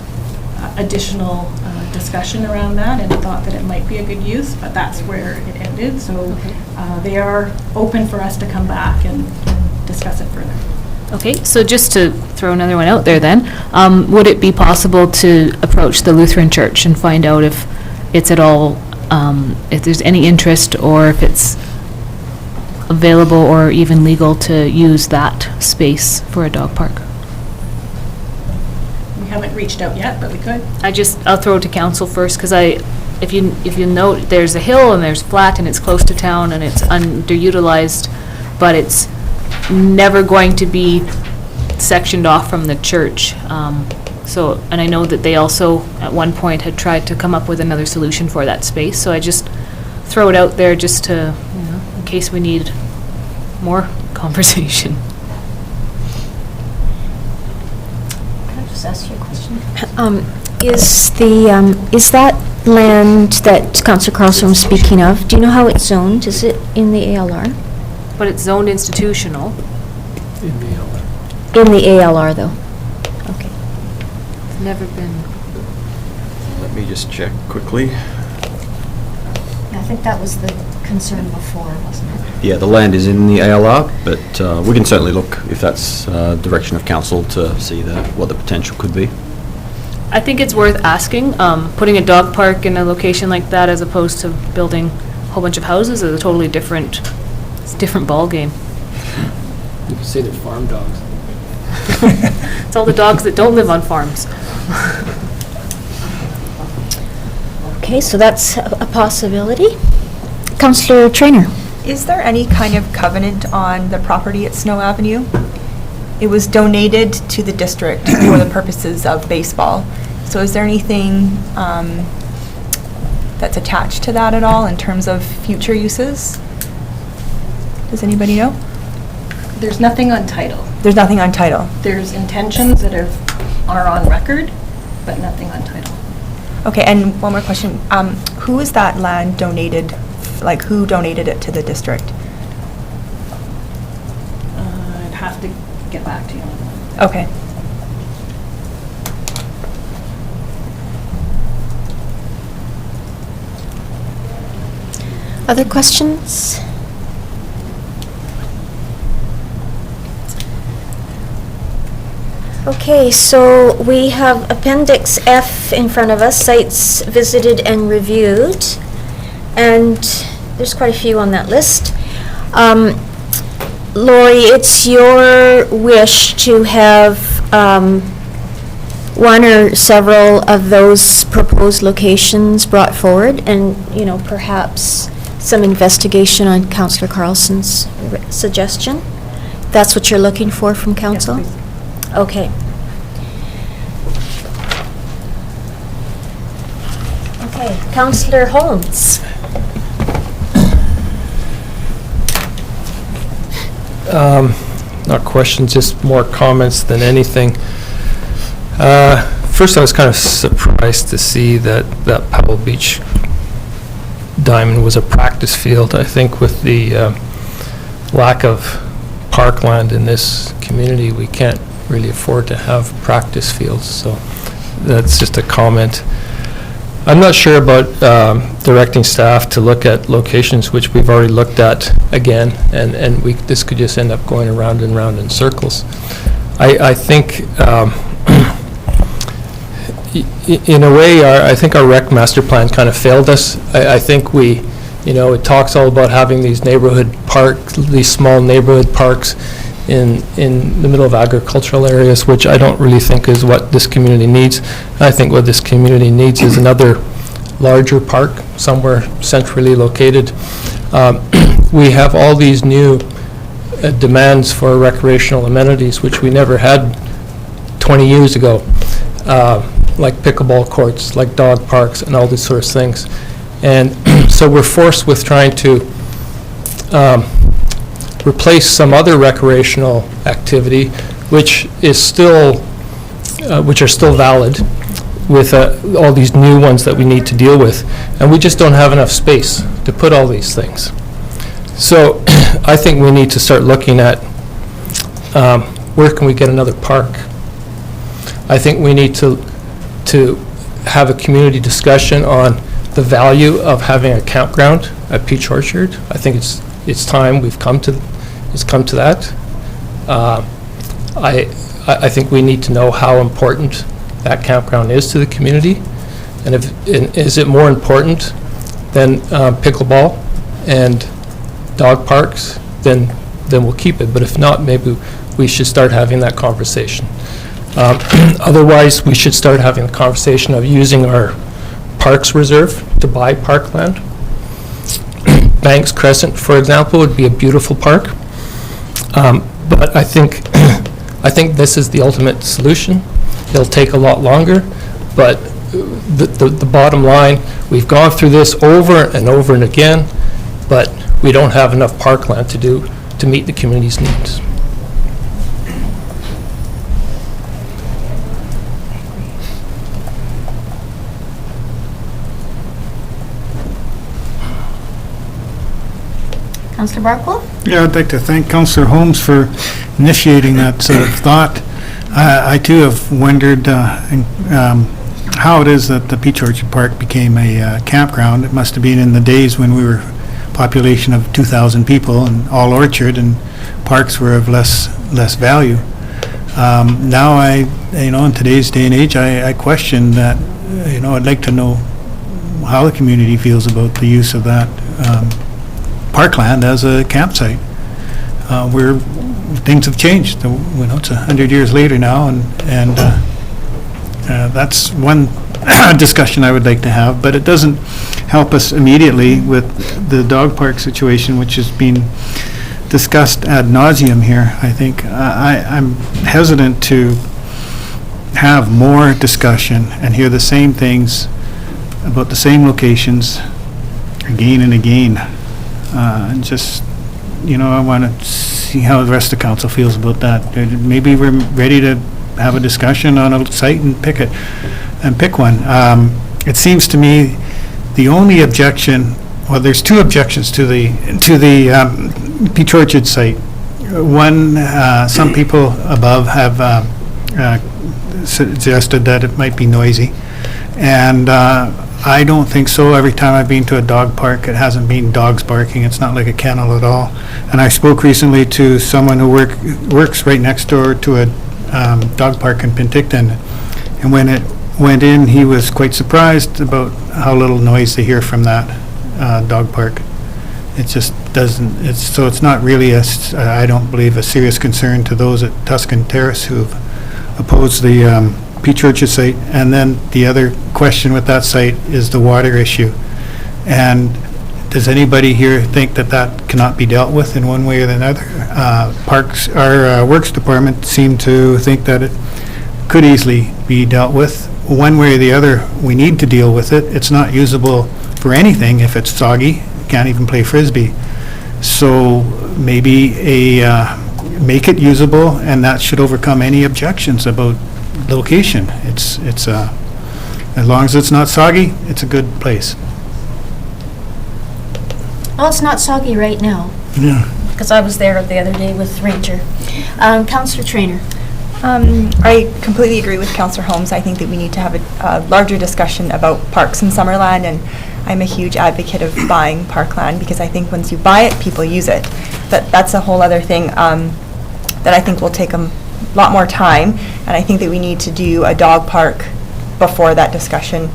additional discussion around that, and thought that it might be a good use, but that's where it ended. So they are open for us to come back and discuss it further. Okay, so just to throw another one out there then, would it be possible to approach the Lutheran Church and find out if it's at all, if there's any interest, or if it's available or even legal to use that space for a dog park? We haven't reached out yet, but we could. I'll throw it to council first, because if you note, there's a hill and there's flat and it's close to town and it's underutilized, but it's never going to be sectioned off from the church. So, and I know that they also, at one point, had tried to come up with another solution for that space, so I just throw it out there just to, in case we need more conversation. Can I just ask you a question? Is that land that Councillor Carlson was speaking of, do you know how it's zoned? Is it in the ALR? But it's zoned institutional. In the In the ALR, though? Okay. It's never been. Let me just check quickly. I think that was the concern before, wasn't it? Yeah, the land is in the ALR, but we can certainly look, if that's direction of council, to see what the potential could be. I think it's worth asking. Putting a dog park in a location like that, as opposed to building a whole bunch of houses, is a totally different ballgame. You could say they're farm dogs. It's all the dogs that don't live on farms. Okay, so that's a possibility. Councillor Traynor? Is there any kind of covenant on the property at Snow Avenue? It was donated to the district for the purposes of baseball. So is there anything that's attached to that at all in terms of future uses? Does anybody know? There's nothing on title. There's nothing on title. There's intentions that are on record, but nothing on title. Okay, and one more question. Who is that land donated, like who donated it to the district? I'd have to get back to you on that. Okay. Other questions? Okay, so we have Appendix F in front of us, sites visited and reviewed, and there's quite a few on that list. Lori, it's your wish to have one or several of those proposed locations brought forward, and, perhaps some investigation on Councillor Carlson's suggestion? That's what you're looking for from council? please. Okay. Okay, Councillor Holmes. Not questions, just more comments than anything. First, I was kind of surprised to see that Powell Beach diamond was a practice field. I think with the lack of parkland in this community, we can't really afford to have practice fields, so that's just a comment. I'm not sure about directing staff to look at locations which we've already looked at again, and this could just end up going around and round in circles. I think, in a way, I think our rec master plan kind of failed us. I think it talks all about having these neighborhood parks, these small neighborhood parks in the middle of agricultural areas, which I don't really think is what this community needs. I think what this community needs is another larger park somewhere centrally located. We have all these new demands for recreational amenities, which we never had 20 years ago, like pickleball courts, like dog parks, and all these sorts of things. And so we're forced with trying to replace some other recreational activity, which are still valid, with all these new ones that we need to deal with, and we just don't have enough space to put all these things. So I think we need to start looking at where can we get another park. I think we need to have a community discussion on the value of having a campground at Peach Orchard. I think it's time it's come to that. I think we need to know how important that campground is to the community, and is it more important than pickleball and dog parks, then we'll keep it. But if not, maybe we should start having that conversation. Otherwise, we should start having the conversation of using our parks reserve to buy parkland. Banks Crescent, for example, would be a beautiful park. But I think this is the ultimate solution. It'll take a lot longer, but the bottom line, we've gone through this over and over and again, but we don't have enough parkland to meet the community's needs. Councillor Barkle? Yeah, I'd like to thank Councillor Holmes for initiating that sort of thought. I too have wondered how it is that the Peach Orchard Park became a campground. It must have been in the days when we were a population of 2,000 people and all orchard, and parks were of less value. Now in today's day and age, I question that. I'd like to know how the community feels about the use of that parkland as a campsite. Where things have changed. It's 100 years later now, and that's one discussion I would like to have, but it doesn't help us immediately with the dog park situation, which is being discussed ad nauseum here. I think I'm hesitant to have more discussion and hear the same things about the same locations again and again. And just, I want to see how the rest of the council feels about that. Maybe we're ready to have a discussion on a site and pick one. It seems to me the only objection, well, there's two objections to the Peach Orchard site. One, some people above have suggested that it might be noisy, and I don't think so. Every time I've been to a dog park, it hasn't been dogs barking. It's not like a kennel at all. And I spoke recently to someone who works right next door to a dog park in Penticton, and when it went in, he was quite surprised about how little noise they hear from that dog park. It just doesn't. It's not really I don't believe, a serious concern to those at Tuscan Terrace who've opposed the Peach Orchard site. And then the other question with that site is the water issue. And Does anybody here think that that cannot be dealt with in one way or another? Parks, our Works Department seem to think that it could easily be dealt with. One way or the other, we need to deal with it. It's not usable for anything if it's soggy. You can't even play Frisbee. So maybe make it usable, and that should overcome any objections about location. It's as long as it's not soggy, it's a good place. Well, it's not soggy right now, Yeah. because I was there the other day with Ranger. Councillor Trainer. I completely agree with Councillor Holmes. I think that we need to have a larger discussion about parks in Summerland, and I'm a huge advocate of buying parkland, because I think once you buy it, people use it. That's a whole other thing that I think will take a lot more time, and I think that we need to do a dog park before that discussion,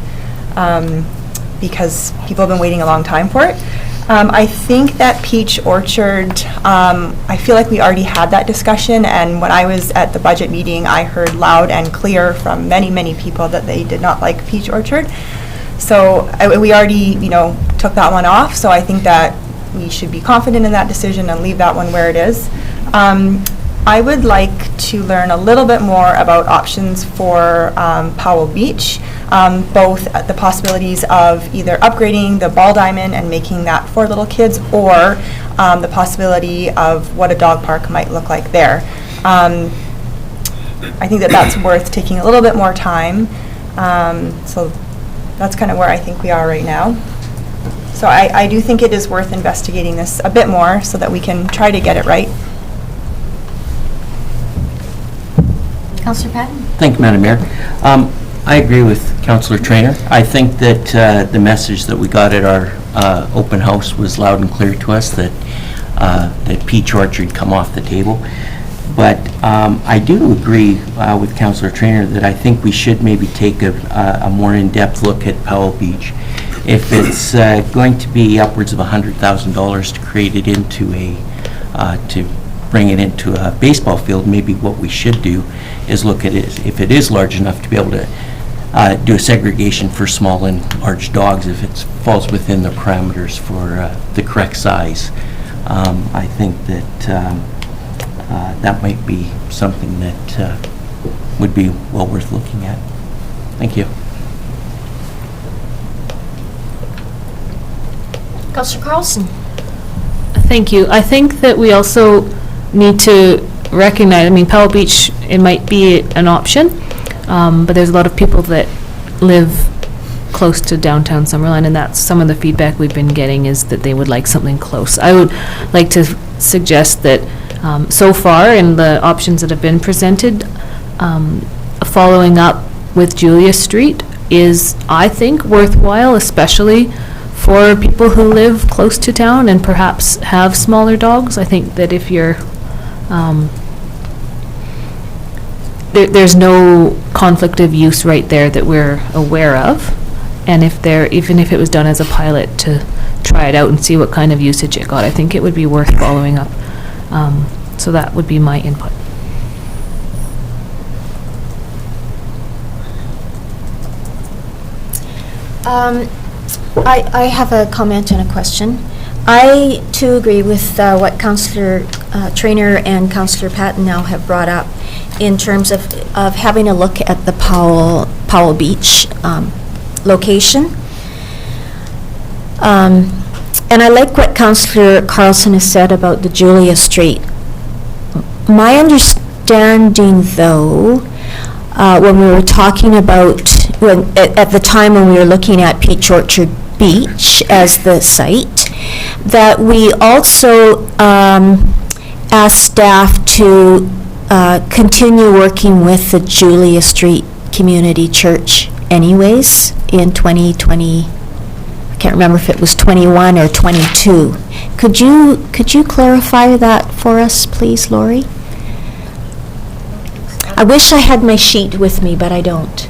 because people have been waiting a long time for it. I think that Peach Orchard, I feel like we already had that discussion, and when I was at the budget meeting, I heard loud and clear from many, many people that they did not like Peach Orchard. So we already, took that one off, so I think that we should be confident in that decision and leave that one where it is. I would like to learn a little bit more about options for Powell Beach, both the possibilities of either upgrading the ball diamond and making that for little kids, or the possibility of what a dog park might look like there. I think that that's worth taking a little bit more time. So that's kind of where I think we are right now. So I do think it is worth investigating this a bit more so that we can try to get it right. Councillor Patton? Thank you, Madam Mayor. I agree with Councillor Trainer. I think that the message that we got at our open house was loud and clear to us that that Peach Orchard come off the table. But I do agree with Councillor Trainer that I think we should maybe take a more in-depth look at Powell Beach. If it's going to be upwards of $100,000 to create it into to bring it into a baseball field, maybe what we should do is look at it, if it is large enough to be able to do a segregation for small and large dogs, if it falls within the parameters for the correct size. I think that that might be something that would be well worth looking at. Thank you. Councillor Carlson? Thank you. I think that we also need to recognize, Powell Beach, it might be an option, but there's a lot of people that live close to downtown Summerland, and that's some of the feedback we've been getting, is that they would like something close. I would like to suggest that so far in the options that have been presented, following up with Julia Street is, I think, worthwhile, especially for people who live close to town and perhaps have smaller dogs. I think that if you're there's no conflict of use right there that we're aware of, and even if it was done as a pilot to try it out and see what kind of usage it got, I think it would be worth following up. So that would be my input. I have a comment and a question. I, too, agree with what Councillor Trainer and Councillor Patton now have brought up in terms of having a look at the Powell Beach location. And I like what Councillor Carlson has said about the Julia Street. My understanding, though, when we were talking about, at the time when we were looking at Peach Orchard Beach as the site, that we also asked staff to continue working with the Julia Street Community Church anyways in 2020. I can't remember if it was 21 or 22. Could you clarify that for us, please, Lori? I wish I had my sheet with me, but I don't.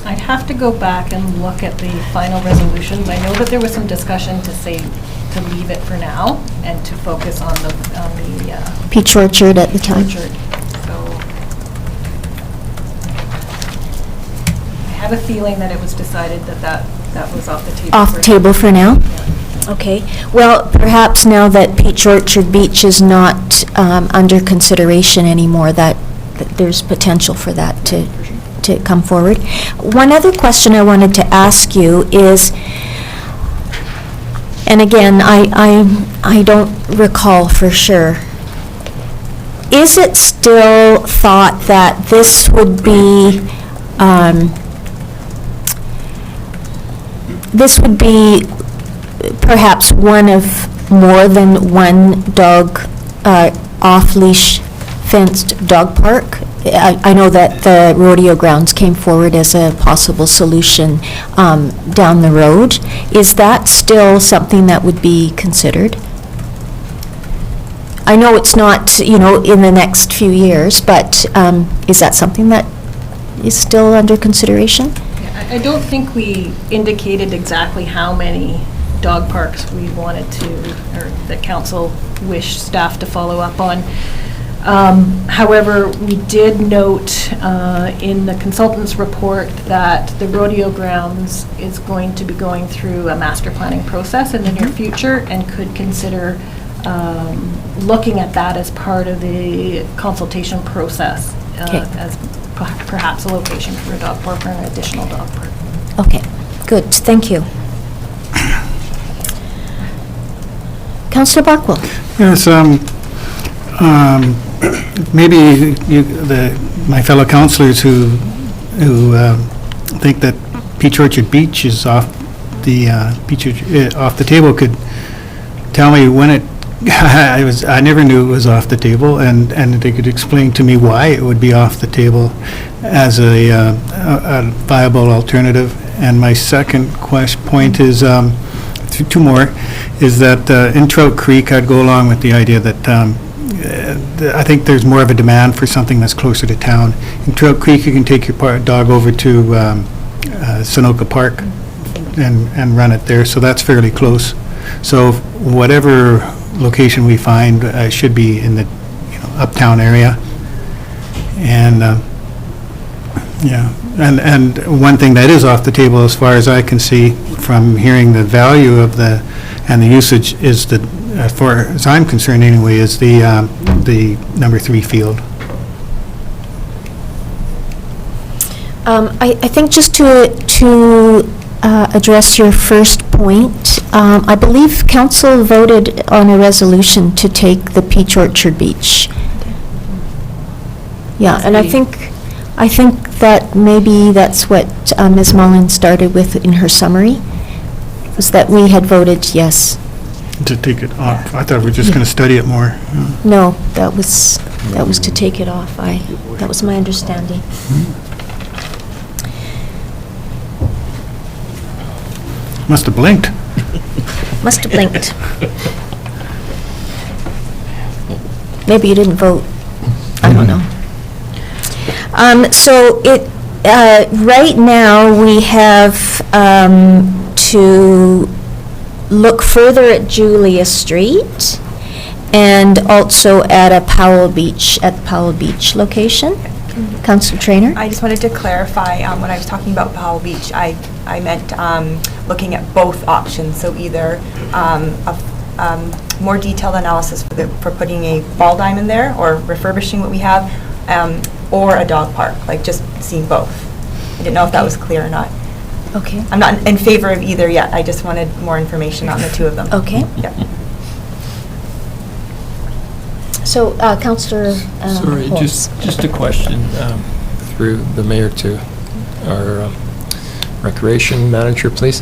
I'd have to go back and look at the final resolutions. I know that there was some discussion to say to leave it for now and to focus on the Peach Orchard at the time. orchard. So I have a feeling that it was decided that That was off the table. Off the table for now? Okay. Well, perhaps now that Peach Orchard Beach is not under consideration anymore, that there's potential for that to come forward. One other question I wanted to ask you is, and again, I don't recall for sure, is it still thought that this would be perhaps one of more than one dog off-leash fenced dog park? I know that the rodeo grounds came forward as a possible solution down the road. Is that still something that would be considered? I know it's not, in the next few years, but is that something that is still under consideration? I don't think we indicated exactly how many dog parks we wanted to, or the council wished staff to follow up on. However, we did note in the consultant's report that the rodeo grounds is going to be going through a master planning process in the near future and could consider looking at that as part of the consultation process as perhaps a location for a dog park or an additional dog park. Okay, good, thank you. Councillor Barkwell? Yes, maybe my fellow councillors who think that Peach Orchard Beach is off the table could tell me when it. I never knew it was off the table, and they could explain to me why it would be off the table as a viable alternative. And my second point is, two more, is that in Trout Creek, I'd go along with the idea that I think there's more of a demand for something that's closer to town. In Trout Creek, you can take your dog over to Sunoco Park and run it there, so that's fairly close. So whatever location we find should be in the uptown area. And and one thing that is off the table, as far as I can see from hearing the value of the usage, is that, as far as I'm concerned anyway, is the number 3 field. I think just to address your first point, I believe council voted on a resolution to take the Peach Orchard Beach. Yeah, and I think that maybe that's what Ms. Mullen started with in her summary, was that we had voted yes. To take it off. I thought we were just going to study it more. No, that was to take it off. That was my understanding. Must have blinked. Must have blinked. Maybe you didn't vote. I don't know. So right now we have to look further at Julia Street and also at the Powell Beach location. Councillor Traynor? I just wanted to clarify, when I was talking about Powell Beach, I meant looking at both options, so either a more detailed analysis for putting a ball diamond there or refurbishing what we have, or a dog park, like just seeing both. I didn't know if that was clear or not. Okay. I'm not in favor of either yet, I just wanted more information on the two of them. Okay. Yeah. So, Councillor Sorry, Holmes. just a question through the mayor to our recreation manager, please.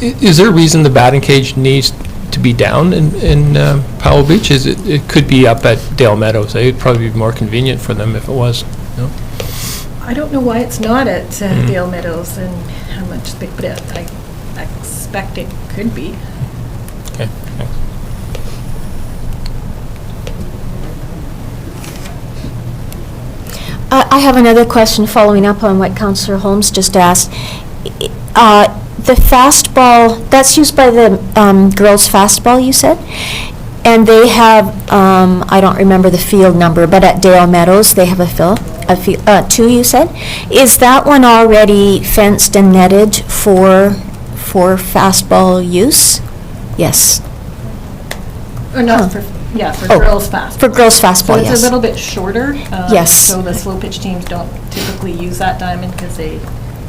Is there a reason the batting cage needs to be down in Powell Beach? It could be up at Dale Meadows. It would probably be more convenient for them if it was. No? I don't know why it's not at Dale Meadows and how much, but I expect it could be. Okay, thanks. I have another question following up on what Councillor Holmes just asked. The fastball, that's used by the girls' fastball, you said? And they have, I don't remember the field number, but at Dale Meadows, they have a field. two you said. Is that one already fenced and netted for fastball use? Yes. Or not for, yeah, for Oh, girls fastball. For girls So fastball, it's a yes. little bit shorter. Yes. So the slow pitch teams don't typically use that diamond because they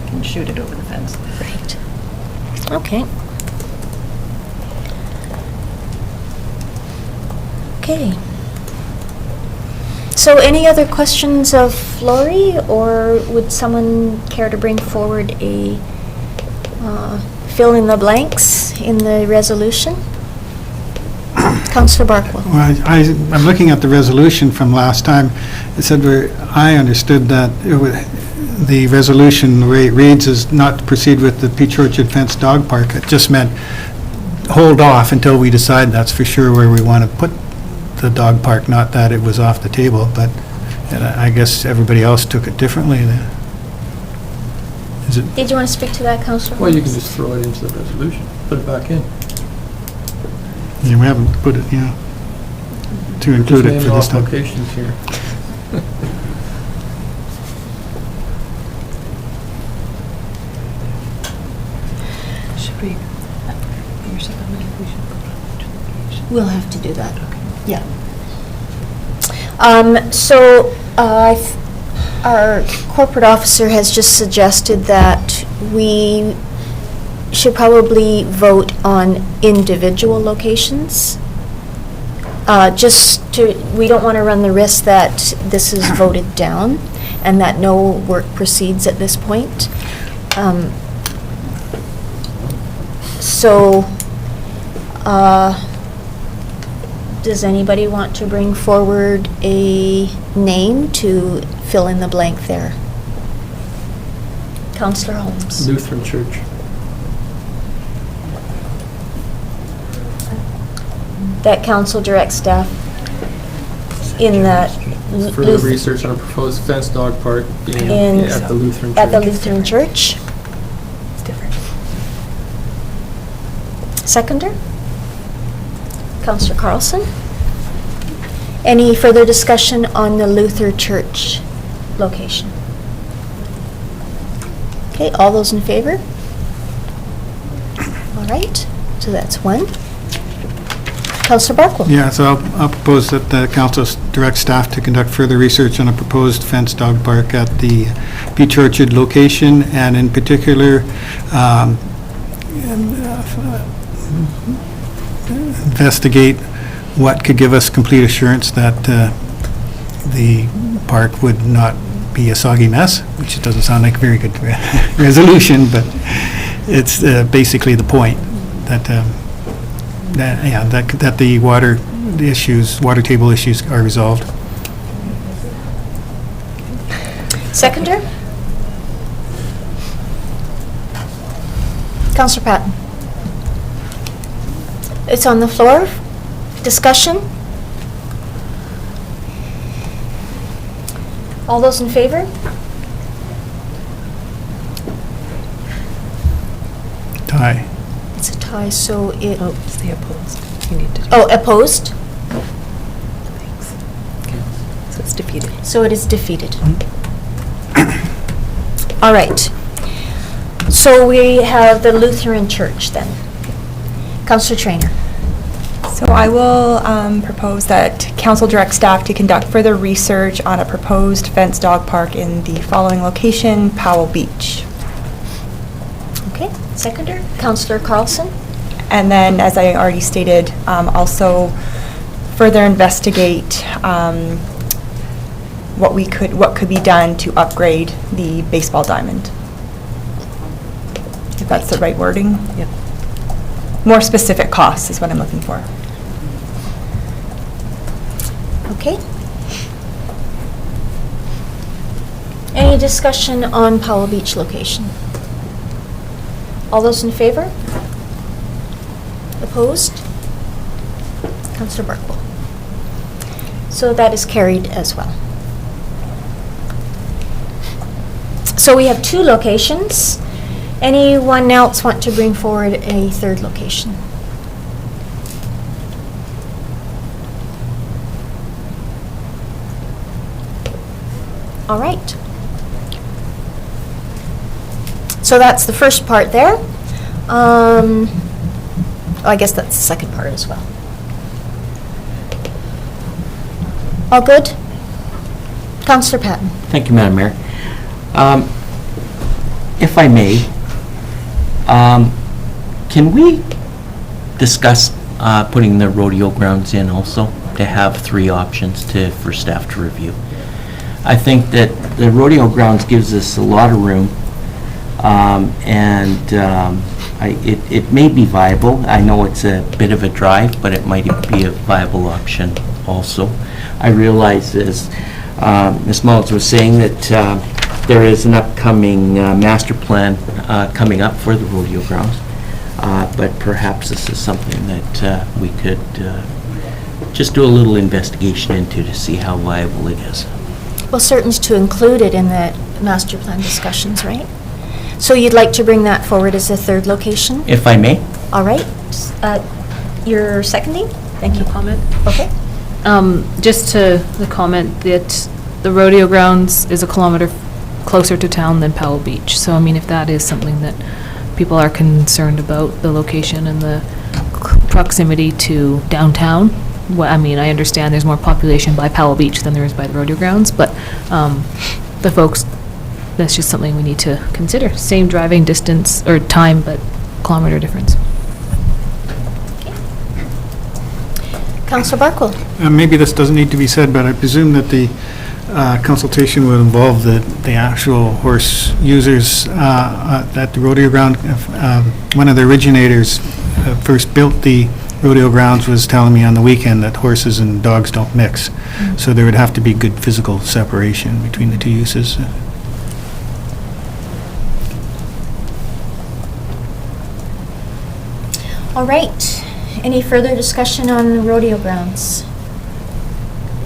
can shoot it over the fence. Right. Okay. Okay. So any other questions of Lori, or would someone care to bring forward a fill in the blanks in the resolution? Councillor Barkwell. Well, I'm looking at the resolution from last time. It said, I understood that the resolution, the way it reads, is not to proceed with the Peach Orchard Fence Dog Park. It just meant hold off until we decide that's for sure where we want to put the dog park, not that it was off the table, but I guess everybody else took it differently. Is it? Did you want to speak to that, Councillor? Well, you can just throw it into the resolution, put it back in. Yeah, we haven't put it, to include it for this time. Locations here. Should we, We'll have to do that. Yeah. So, our corporate officer has just suggested that we should probably vote on individual locations. We don't want to run the risk that this is voted down and that no work proceeds at this point. Does anybody want to bring forward a name to fill in the blank there? Councillor Holmes. Lutheran Church. That council directs staff in that. Further research on a proposed fence dog park at the Lutheran Church. At the Lutheran Church. It's different. Seconder? Councillor Carlson? Any further discussion on the Luther Church location? Okay, all those in favor? All right, so that's one. Councillor Barkwell? Yeah, so I'll propose that the council direct staff to conduct further research on a proposed fenced dog park at the Peach Orchard location, and in particular, investigate what could give us complete assurance that the park would not be a soggy mess, which doesn't sound like a very good resolution, but it's basically the point that that the water table issues are resolved. Seconder? Councillor Patton? It's on the floor. Discussion? All those in favor? Tie. It's a tie, so it... Oh, it's the opposed. You need to do. Oh, opposed? Thanks. Okay. So it's defeated. So it is defeated. All right. So we have the Lutheran Church then. Councillor Traynor. So I will propose that council direct staff to conduct further research on a proposed fenced dog park in the following location, Powell Beach. Okay, seconder. Councillor Carlson. And then, as I already stated, also further investigate what could be done to upgrade the baseball diamond. If that's the right wording? Yep. More specific costs is what I'm looking for. Okay. Any discussion on Powell Beach location? All those in favor? Opposed? Councillor Barkwell. So that is carried as well. So we have two locations. Anyone else want to bring forward a third location? All right. So that's the first part there. I guess that's the second part as well. All good? Councillor Patton? Thank you, Madam Mayor. If I may, can we discuss putting the rodeo grounds in also, to have 3 options for staff to review? I think that the rodeo grounds gives us a lot of room, and it may be viable. I know it's a bit of a drive, but it might be a viable option also. I realize, as Ms. Mullins was saying, that there is an upcoming master plan coming up for the rodeo grounds, but perhaps this is something that we could just do a little investigation into to see how viable it is. Well, certainly to include it in the master plan discussions, right? So you'd like to bring that forward as a third location? If I may? All right. You're seconding? Thank you. Comment? Okay. Just to the comment that the rodeo grounds is a kilometer closer to town than Powell Beach. So, I mean, if that is something that people are concerned about, the location and the proximity to downtown, well, I mean, I understand there's more population by Powell Beach than there is by the rodeo grounds, but the folks, that's just something we need to consider. Same driving distance or time, but kilometer difference. Councillor Barkwill? Maybe this doesn't need to be said, but I presume that the consultation would involve the actual horse users at the rodeo ground. One of the originators first built the rodeo grounds was telling me on the weekend that horses and dogs don't mix. So there would have to be good physical separation between the two uses. All right. Any further discussion on the rodeo grounds?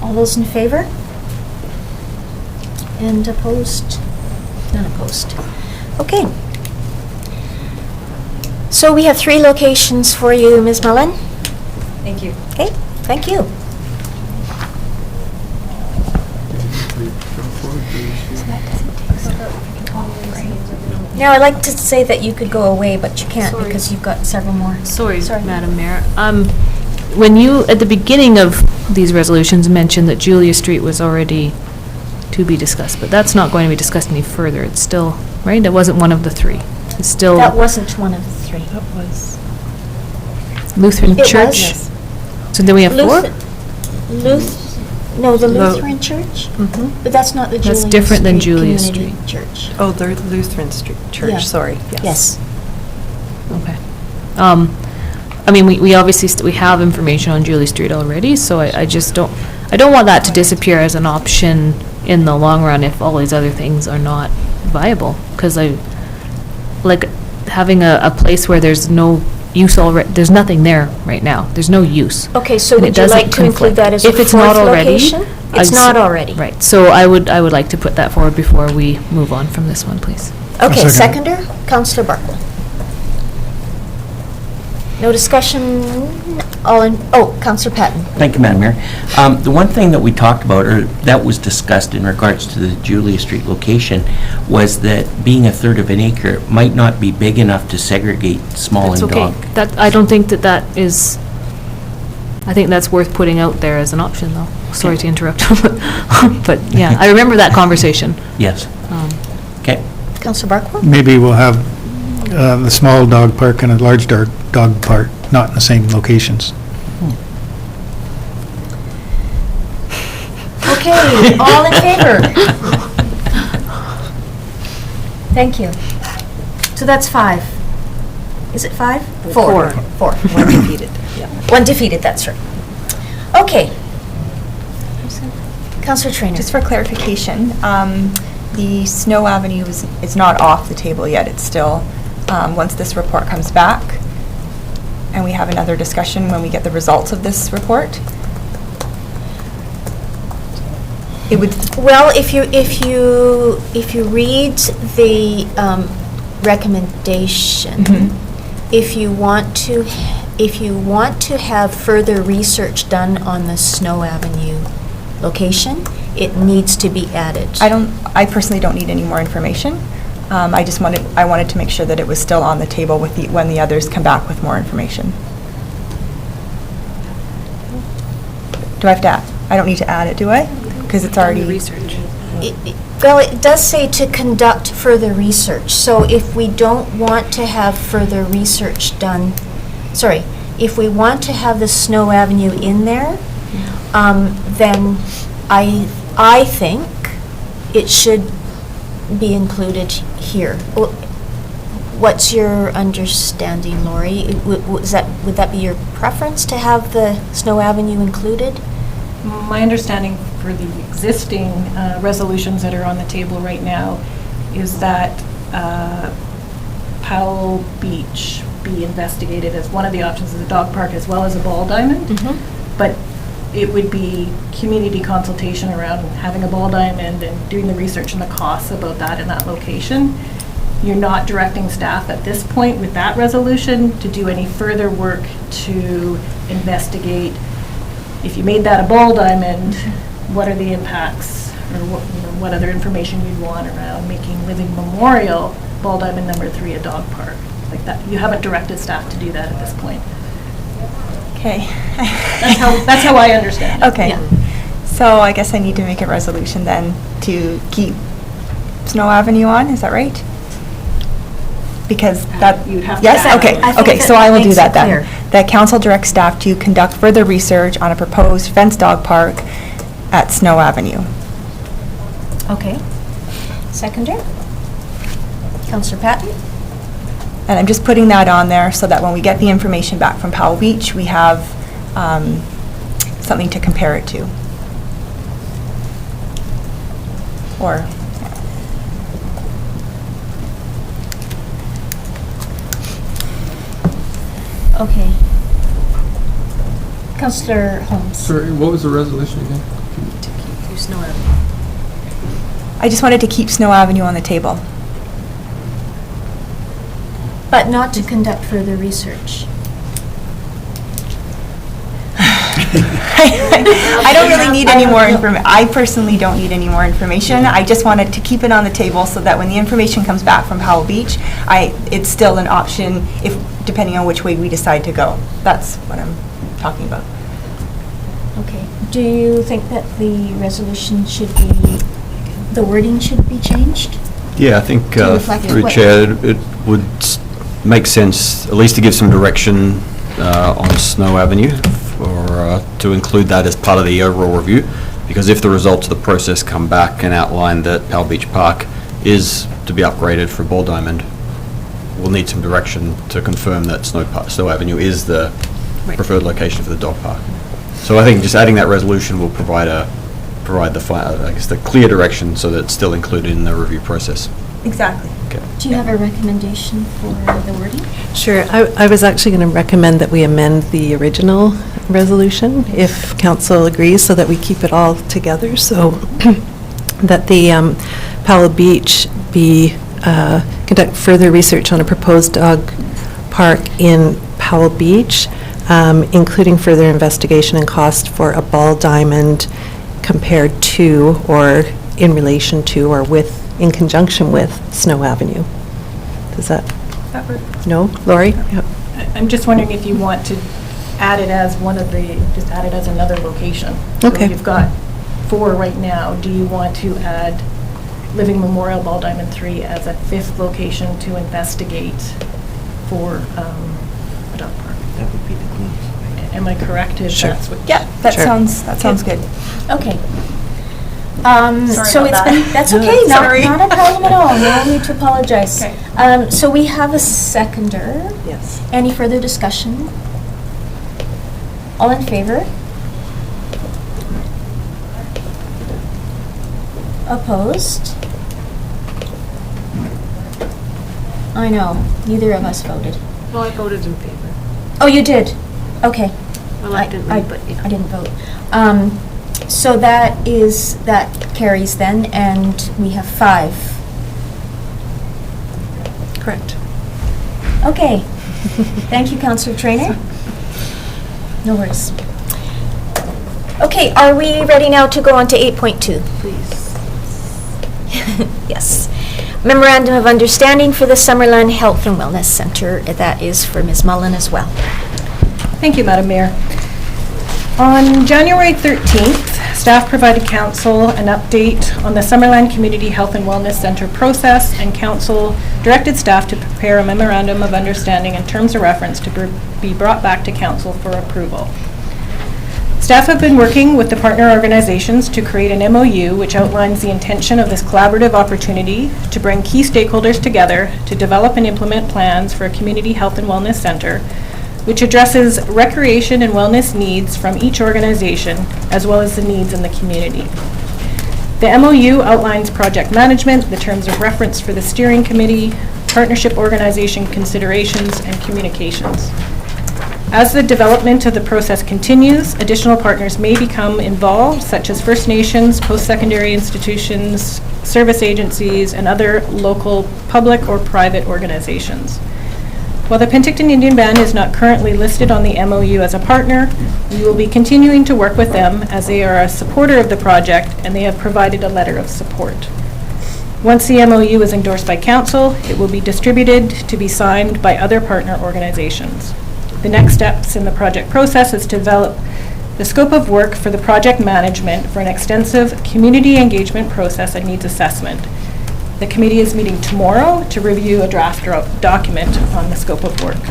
All those in favor? And opposed? None opposed. Okay. So we have 3 locations for you, Ms. Mullen. Thank you. Okay, thank you. Now, I'd like to say that you could go away, but you can't Sorry. because you've got several more. Sorry, Madam Mayor. When you, at the beginning of these resolutions, mentioned that Julia Street was already to be discussed, but that's not going to be discussed any further. It's still, right? That wasn't one of the 3. It's still That wasn't one of the 3. That was. Lutheran It Church. was. So then we have 4? No, the Lo- Lutheran Church? Mhm. But that's not the Julia That's Street different than Julia Community Street. Church. Oh, the Lutheran Street Yeah. Church, sorry. Yes. Okay. I mean, we obviously, we have information on Julie Street already, so I just don't want that to disappear as an option in the long run if all these other things are not viable. Because like having a place where there's no use already, there's nothing there right now. There's no use. Okay, so And it would you doesn't like to include conflict. that as a If it's not fourth already, location? It's I'd not s- already. Right, so I would like to put that forward before we move on from this one, please. Okay, second. seconder, Councillor Barkwill. No discussion, Councillor Patton. Thank you, Madam Mayor. The one thing that we talked about, or that was discussed in regards to the Julia Street location, was that being a third of an acre might not be big enough to segregate small That's and okay. dog. I don't think that is, I think that's worth putting out there as an option, though. Sorry to interrupt. But, yeah, I remember that conversation. Yes. Okay. Councillor Barkwill? Maybe we'll have the small dog park and a large dog park, not in the same locations. Okay, all in favor? Thank you. So that's 5. Is it 5? 4. 4. One defeated, yeah. 1 defeated, that's right. Okay. Councillor Traynor. Just for clarification, the Snow Avenue is not off the table yet. It's still, once this report comes back, and we have another discussion when we get the results of this report, it would, Well, if you read the recommendation, if you want to have further research done on the Snow Avenue location, it needs to be added. I personally don't need any more information. I wanted to make sure that it was still on the table when the others come back with more information. Do I have to add? I don't need to add it, do I? Because it's already... Research. Well, it does say to conduct further research, so if we don't want to have further research done, if we want to have the Snow Avenue in there, then I think it should be included here. What's your understanding, Lori? Would that be your preference to have the Snow Avenue included? My understanding for the existing resolutions that are on the table right now is that Powell Beach be investigated as one of the options as a dog park as well as a ball diamond. But it would be community consultation around having a ball diamond and doing the research and the costs about that in that location. You're not directing staff at this point with that resolution to do any further work to investigate. If you made that a ball diamond, what are the impacts, or what other information you'd want around making Living Memorial Ball Diamond number 3 a dog park? Like that, you haven't directed staff to do that at this point. Okay. That's how I understand it. Okay. Yeah. So I guess I need to make a resolution then to keep Snow Avenue on, is that right? Because that... You'd have to Yes, add okay, it. I think okay, that so I will do makes that it then. clear. That council directs staff to conduct further research on a proposed fenced dog park at Snow Avenue. Okay. Seconder? Councillor Patton? And I'm just putting that on there so that when we get the information back from Powell Beach, we have something to compare it to. Or, Okay. Councillor Holmes? Sorry, what was the resolution again? I just wanted to keep Snow Avenue on the table. But not to conduct further research. I don't really need any more information. I personally don't need any more information. I just wanted to keep it on the table so that when the information comes back from Powell Beach, it's still an option depending on which way we decide to go. That's what I'm talking about. Okay. Do you think that the resolution should be, the wording should be changed? Yeah, I think To reflect through what- Chair, it would make sense, at least to give some direction on Snow Avenue, or to include that as part of the overall review, because if the results of the process come back and outline that Powell Beach Park is to be upgraded for a ball diamond, we'll need some direction to confirm that Snow Avenue is the preferred location for the dog park. So I think just adding that resolution will provide the clear direction so that it's still included in the review process. Exactly. Okay. Do you have a recommendation for the wording? Sure. I was actually going to recommend that we amend the original resolution, if council agrees, so that we keep it all together, so that the Powell Beach conduct further research on a proposed dog park in Powell Beach, including further investigation and cost for a ball diamond compared to, or in relation to, or in conjunction with Snow Avenue. Does that work? No? Lori? Yep. I'm just wondering if you want to add it as just add it as another location. Okay. So you've got 4 right now. Do you want to add Living Memorial Ball Diamond 3 as a 5th location to investigate for a dog park? That would be the cleanest. Am I correct if Sure. that's what? Yeah, that Sure. sounds good. Okay. Sorry So about it's that. been, that's okay, Sorry. not a problem at all, no need to apologize. Okay. So we have a seconder. Yes. Any further discussion? All in favor? Opposed? I know, neither of us voted. Well, I voted in favor. Oh, you did? Okay. Reluctantly, but yeah. I didn't vote. So that carries then, and we have 5. Correct. Okay. Thank you, Councillor Traynor. No worries. Okay, are we ready now to go on to 8.2? Please. Yes. Memorandum of Understanding for the Summerland Health and Wellness Center. That is for Ms. Mullen as well. Thank you, Madam Mayor. On January 13th, staff provided council an update on the Summerland Community Health and Wellness Center process, and council directed staff to prepare a memorandum of understanding and terms of reference to be brought back to council for approval. Staff have been working with the partner organizations to create an MOU which outlines the intention of this collaborative opportunity to bring key stakeholders together to develop and implement plans for a community health and wellness center, which addresses recreation and wellness needs from each organization, as well as the needs in the community. The MOU outlines project management, the terms of reference for the steering committee, partnership organization considerations, and communications. As the development of the process continues, additional partners may become involved, such as First Nations, post-secondary institutions, service agencies, and other local public or private organizations. While the Penticton Indian Band is not currently listed on the MOU as a partner, we will be continuing to work with them as they are a supporter of the project and they have provided a letter of support. Once the MOU is endorsed by council, it will be distributed to be signed by other partner organizations. The next steps in the project process is to develop the scope of work for the project management for an extensive community engagement process and needs assessment. The committee is meeting tomorrow to review a draft document on the scope of work.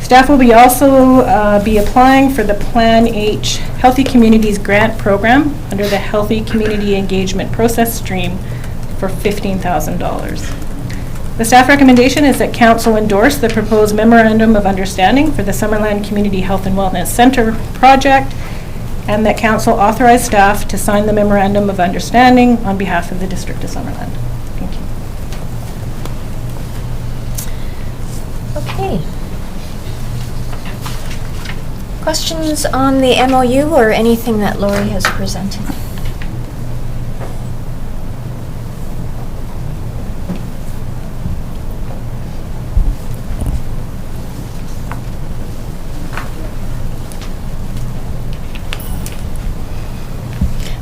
Staff will also be applying for the Plan H Healthy Communities Grant Program under the Healthy Community Engagement Process Stream for $15,000. The staff recommendation is that council endorse the proposed Memorandum of Understanding for the Summerland Community Health and Wellness Center project, and that council authorize staff to sign the Memorandum of Understanding on behalf of the District of Summerland. Thank you. Okay. Questions on the MOU or anything that Lori has presented?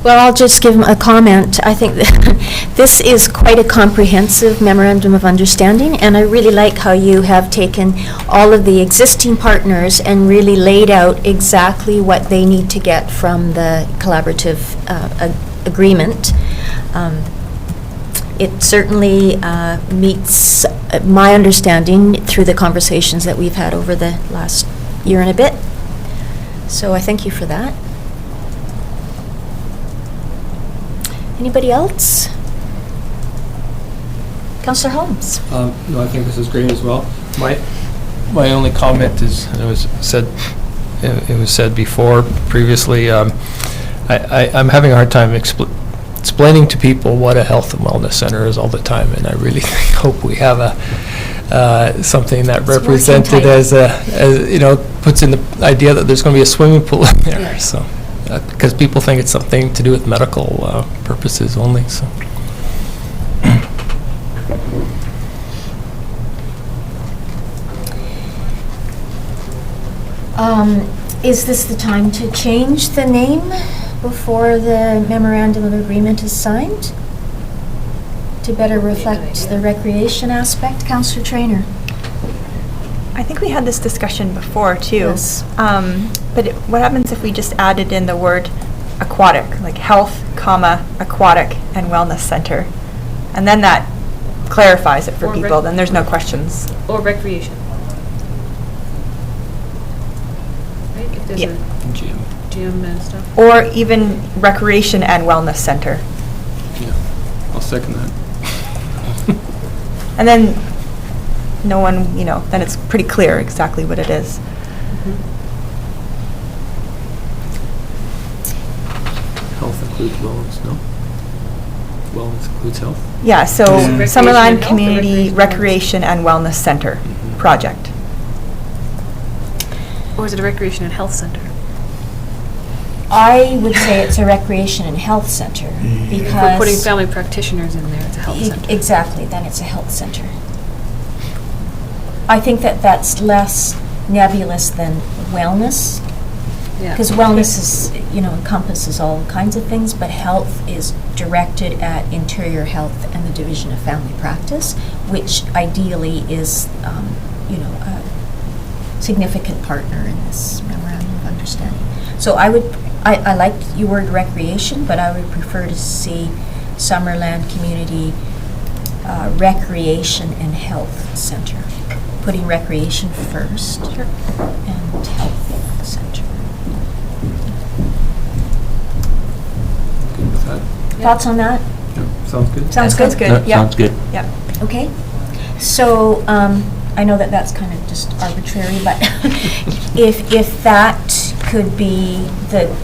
Well, I'll just give a comment. I think that this is quite a comprehensive memorandum of understanding, and I really like how you have taken all of the existing partners and really laid out exactly what they need to get from the collaborative agreement. It certainly meets my understanding through the conversations that we've had over the last year and a bit. So I thank you for that. Anybody else? Councillor Holmes. No, I think this is great as well. My only comment is, it was said before, previously, I'm having a hard time explaining to people what a health and wellness center is all the time, and I really hope we have something that represented as puts in the idea that there's going to be a swimming pool in there. Yeah. So. Because people think it's something to do with medical purposes only, so. Is this the time to change the name before the memorandum of agreement is signed? To better reflect the recreation aspect? Councillor Traynor. I think we had this discussion before, too. Yes. But what happens if we just added in the word aquatic, like health, aquatic, and wellness center? And then that clarifies it for people, then there's no questions. Or recreation. Right? If there's a gym and stuff. Or even recreation and wellness center. Yeah, I'll second that. And then no one, then it's pretty clear exactly what it is. Health includes wellness, no? Wellness includes health? Yeah, so Summerland Community Recreation and Wellness Center project. Or is it a recreation and health center? I would say it's a recreation and health center because... If we're putting family practitioners in there, it's a health center. Exactly, then it's a health center. I think that that's less nebulous than wellness. Yeah. Because wellness is, encompasses all kinds of things, but health is directed at interior health and the Division of Family Practice, which ideally is, a significant partner in this memorandum of understanding. So I like your word recreation, but I would prefer to see Summerland Community Recreation and Health Center. Putting recreation first and health center. Good with that? Thoughts on that? Yeah, sounds good. Sounds Sounds good? good. That sounds good. Yep. Okay. So, I know that that's kind of just arbitrary, but if that could be the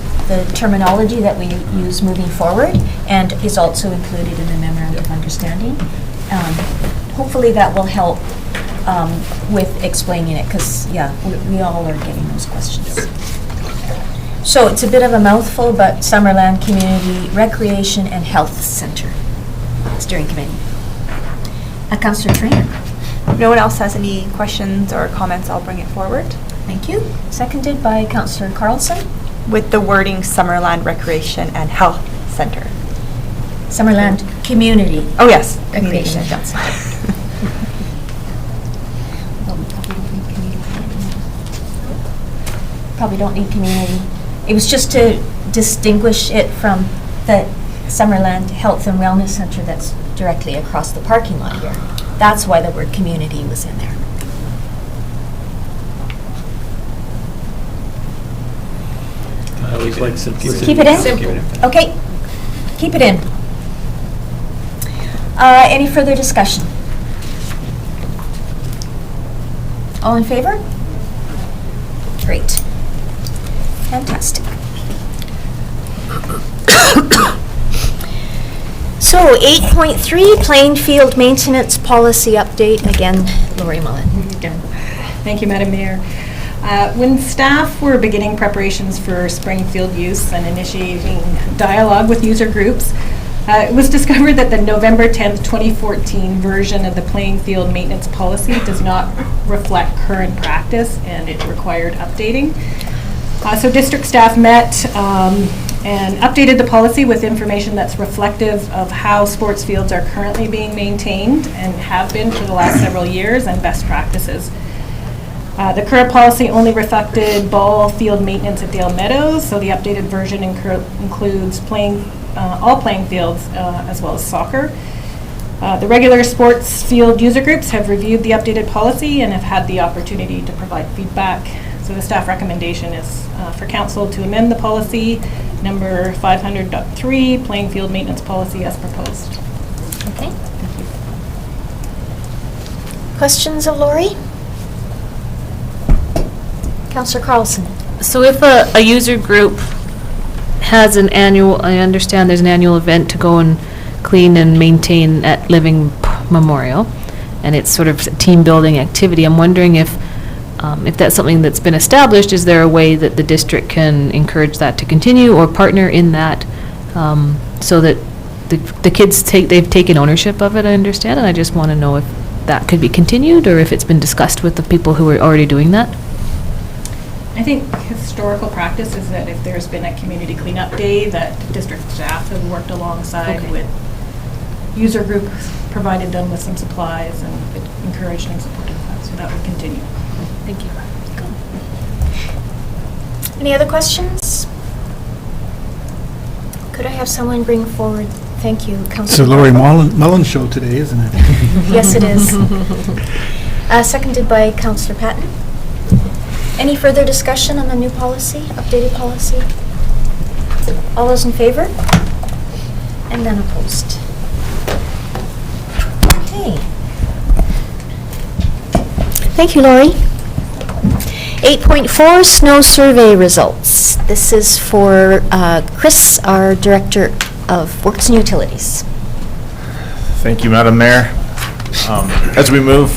terminology that we use moving forward and is also included in the memorandum of understanding, hopefully that will help with explaining it, because, we all are getting those questions. So it's a bit of a mouthful, but Summerland Community Recreation and Health Center Steering Committee. Councillor Trainer. If no one else has any questions or comments, I'll bring it forward. Thank you. Seconded by Councillor Carlson. With the wording Summerland Recreation and Health Center. Summerland Community Oh, yes. Recreation. That's Probably don't need community. It was just to distinguish it from the Summerland Health and Wellness Center that's directly across the parking lot here. That's why the word community was in there. I always like simplicity. Keep it in? Okay. Keep it in. Any further discussion? All in favor? Great. Fantastic. So 8.3, playing field maintenance policy update. Again, Lori Mullen. Thank you, Madam Mayor. When staff were beginning preparations for spring field use and initiating dialogue with user groups, it was discovered that the November 10th, 2014 version of the playing field maintenance policy does not reflect current practice, and it required updating. So district staff met and updated the policy with information that's reflective of how sports fields are currently being maintained and have been for the last several years, and best practices. The current policy only reflected ball field maintenance at Dale Meadows, so the updated version includes all playing fields as well as soccer. The regular sports field user groups have reviewed the updated policy and have had the opportunity to provide feedback. So the staff recommendation is for council to amend the policy number 500.3, playing field maintenance policy as proposed. Okay. Questions of Lori? Councillor Carlson. So if a user group has an annual, I understand there's an annual event to go and clean and maintain at Living Memorial, and it's sort of a team-building activity, I'm wondering if that's something that's been established, is there a way that the district can encourage that to continue or partner in that, so that the kids they've taken ownership of it, I understand, and I just want to know if that could be continued or if it's been discussed with the people who are already doing that? I think historical practice is that if there's been a community cleanup day, that district staff have worked alongside with user groups, provided them with some supplies and encouraged and supported that, so that would continue. Thank you. Any other questions? Could I have someone bring forward, thank you, It's Councillor. the Lori Mullen show today, isn't it? Yes, it is. Seconded by Councillor Patton. Any further discussion on the new policy, updated policy? All those in favor? And then opposed. Okay. Thank you, Lori. 8.4, snow survey results. This is for Chris, our Director of Works and Utilities. Thank you, Madam Mayor. As we move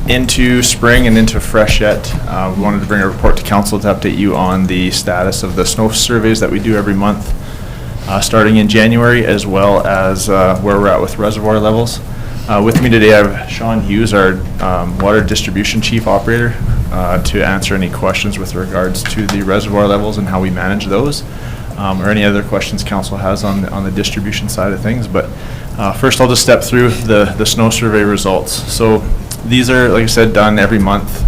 into spring and into freshet, we wanted to bring a report to council to update you on the status of the snow surveys that we do every month, starting in January, as well as where we're at with reservoir levels. With me today, I have Sean Hughes, our water distribution chief operator, to answer any questions with regards to the reservoir levels and how we manage those, or any other questions council has on the distribution side of things. But first I'll just step through the snow survey results. So these are, like I said, done every month,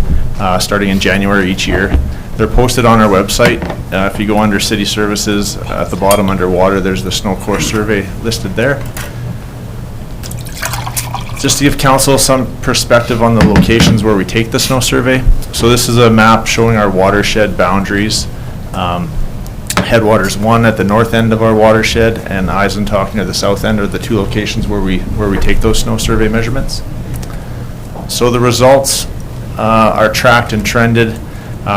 starting in January each year. They're posted on our website. If you go under city services, at the bottom under water, there's the snow course survey listed there. Just to give council some perspective on the locations where we take the snow survey. So this is a map showing our watershed boundaries. Headwaters 1 at the north end of our watershed and Eisentalk near the south end are the two locations where we take those snow survey measurements. So the results are tracked and trended.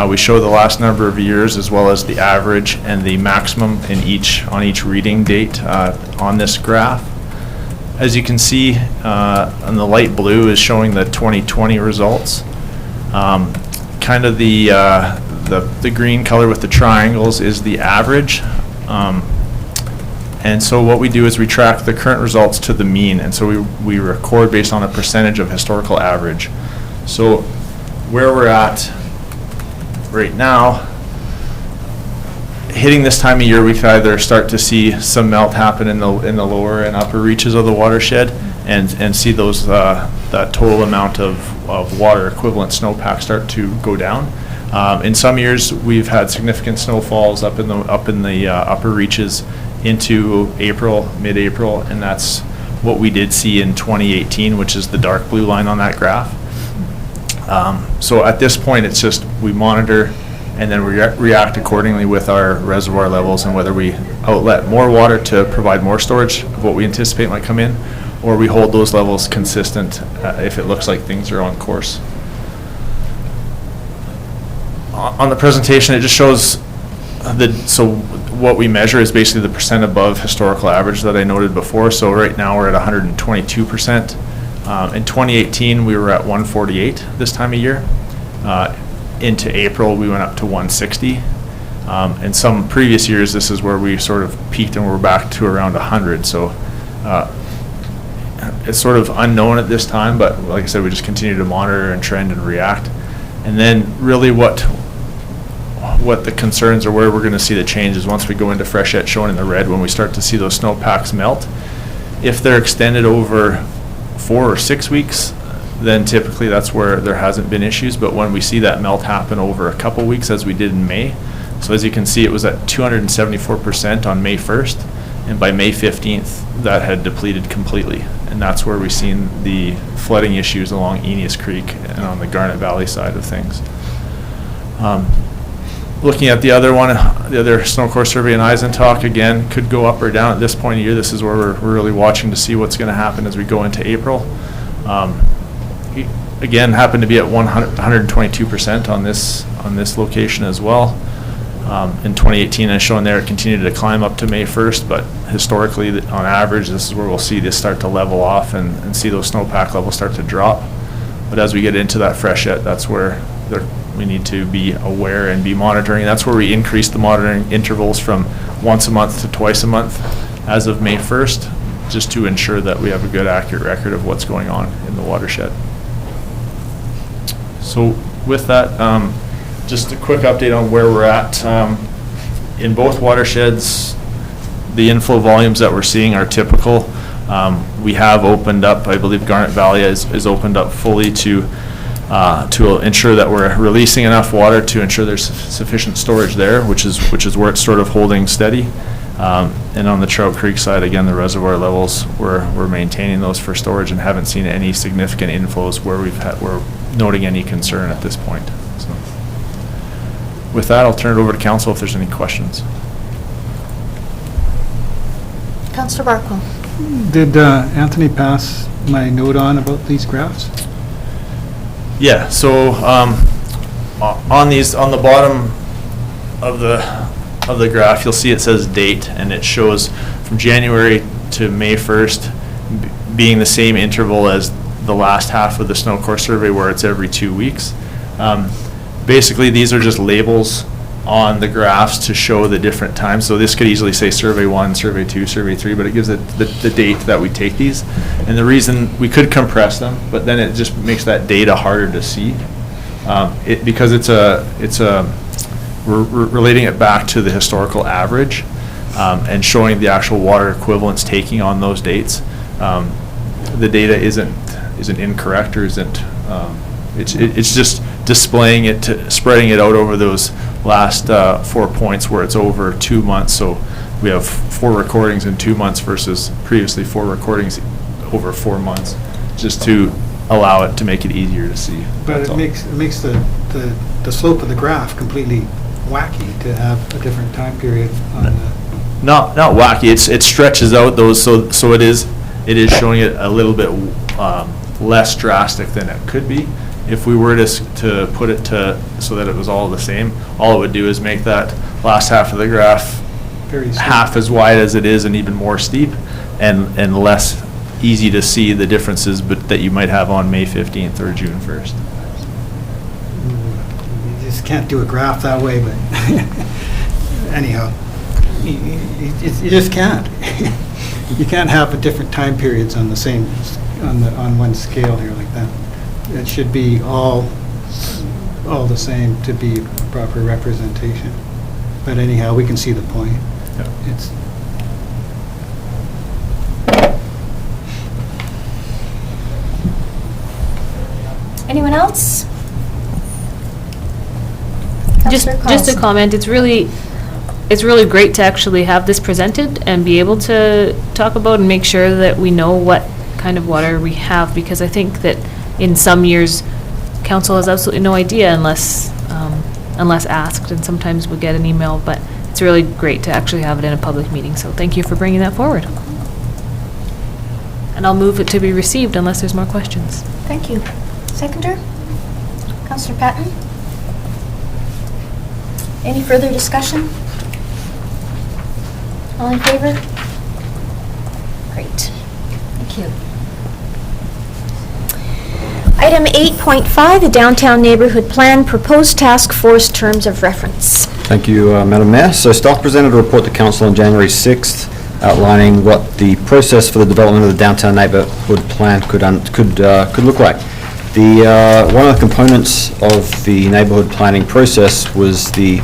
We show the last number of years as well as the average and the maximum on each reading date on this graph. As you can see, on the light blue is showing the 2020 results. Kind of the green color with the triangles is the average. And so what we do is we track the current results to the mean, and so we record based on a percentage of historical average. So where we're at right now, hitting this time of year, we can either start to see some melt happen in the lower and upper reaches of the watershed, and see those that total amount of water equivalent snowpack start to go down. In some years, we've had significant snowfalls up in the upper reaches into April, mid-April, and that's what we did see in 2018, which is the dark blue line on that graph. So at this point, it's just we monitor and then we react accordingly with our reservoir levels and whether we outlet more water to provide more storage of what we anticipate might come in, or we hold those levels consistent if it looks like things are on course. On the presentation, it just shows so what we measure is basically the percent above historical average that I noted before. So right now we're at 122%. In 2018, we were at 148 this time of year. Into April, we went up to 160. In some previous years, this is where we sort of peaked and we're back to around 100. So it's sort of unknown at this time, but like I said, we just continue to monitor and trend and react. And then really what the concerns or where we're going to see the changes once we go into freshet shown in the red, when we start to see those snowpacks melt. If they're extended over 4 or 6 weeks, then typically that's where there hasn't been issues. But when we see that melt happen over a couple weeks, as we did in May, so as you can see, it was at 274% on May 1st, and by May 15th, that had depleted completely. And that's where we've seen the flooding issues along Eneas Creek and on the Garnet Valley side of things. Looking at the other one, the other snow course survey in Eisentalk, again, could go up or down at this point of year. This is where we're really watching to see what's going to happen as we go into April. Again, happened to be at 122% on this location as well. In 2018, as shown there, it continued to climb up to May 1st, but historically, on average, this is where we'll see this start to level off and see those snowpack levels start to drop. But as we get into that freshet, that's where we need to be aware and be monitoring. That's where we increase the monitoring intervals from once a month to twice a month as of May 1st, just to ensure that we have a good, accurate record of what's going on in the watershed. So with that, just a quick update on where we're at. In both watersheds, the inflow volumes that we're seeing are typical. We have opened up, I believe Garnet Valley is opened up fully to ensure that we're releasing enough water to ensure there's sufficient storage there, which is where it's sort of holding steady. And on the Trout Creek side, again, the reservoir levels, we're maintaining those for storage and haven't seen any significant inflows where we're noting any concern at this point. So, with that, I'll turn it over to council if there's any questions. Councillor Barkwell. Did Anthony pass my note on about these graphs? Yeah, so on the bottom of the graph, you'll see it says date, and it shows from January to May 1st being the same interval as the last half of the snow course survey, where it's every 2 weeks. Basically, these are just labels on the graphs to show the different times. So this could easily say survey 1, survey 2, survey 3, but it gives it the date that we take these. And the reason we could compress them, but then it just makes that data harder to see. Because we're relating it back to the historical average, and showing the actual water equivalents taking on those dates. The data isn't incorrect, or isn't, it's just displaying it, spreading it out over those last 4 points where it's over 2 months. So we have 4 recordings in 2 months versus previously 4 recordings over 4 months, just to allow it to make it easier to see. But That's it all. makes the slope of the graph completely wacky to have a different time period on the... Not wacky, it stretches out those, so it is showing it a little bit less drastic than it could be. If we were to put it so that it was all the same, all it would do is make that last half of the graph Very steep. half as wide as it is and even more steep, and less easy to see the differences that you might have on May 15th or June 1st. You just can't do a graph that way, but anyhow, you just can't. You can't have different time periods on the same, on one scale here like that. It should be all the same to be proper representation. But anyhow, we can see the point. Yeah. It's, Anyone else? Just Councillor a Carlson. comment, it's really great to actually have this presented and be able to talk about and make sure that we know what kind of water we have, because I think that in some years, council has absolutely no idea unless asked, and sometimes we get an email, but it's really great to actually have it in a public meeting, so thank you for bringing that forward. And I'll move it to be received unless there's more questions. Thank you. Seconder? Councillor Patton? Any further discussion? All in favor? Great. Thank you. Item 8.5, the Downtown Neighborhood Plan, Proposed Task Force Terms of Reference. Thank you, Madam Mayor. So staff presented a report to Council on January 6th outlining what the process for the development of the Downtown Neighborhood Plan could look like. One of the components of the neighborhood planning process was the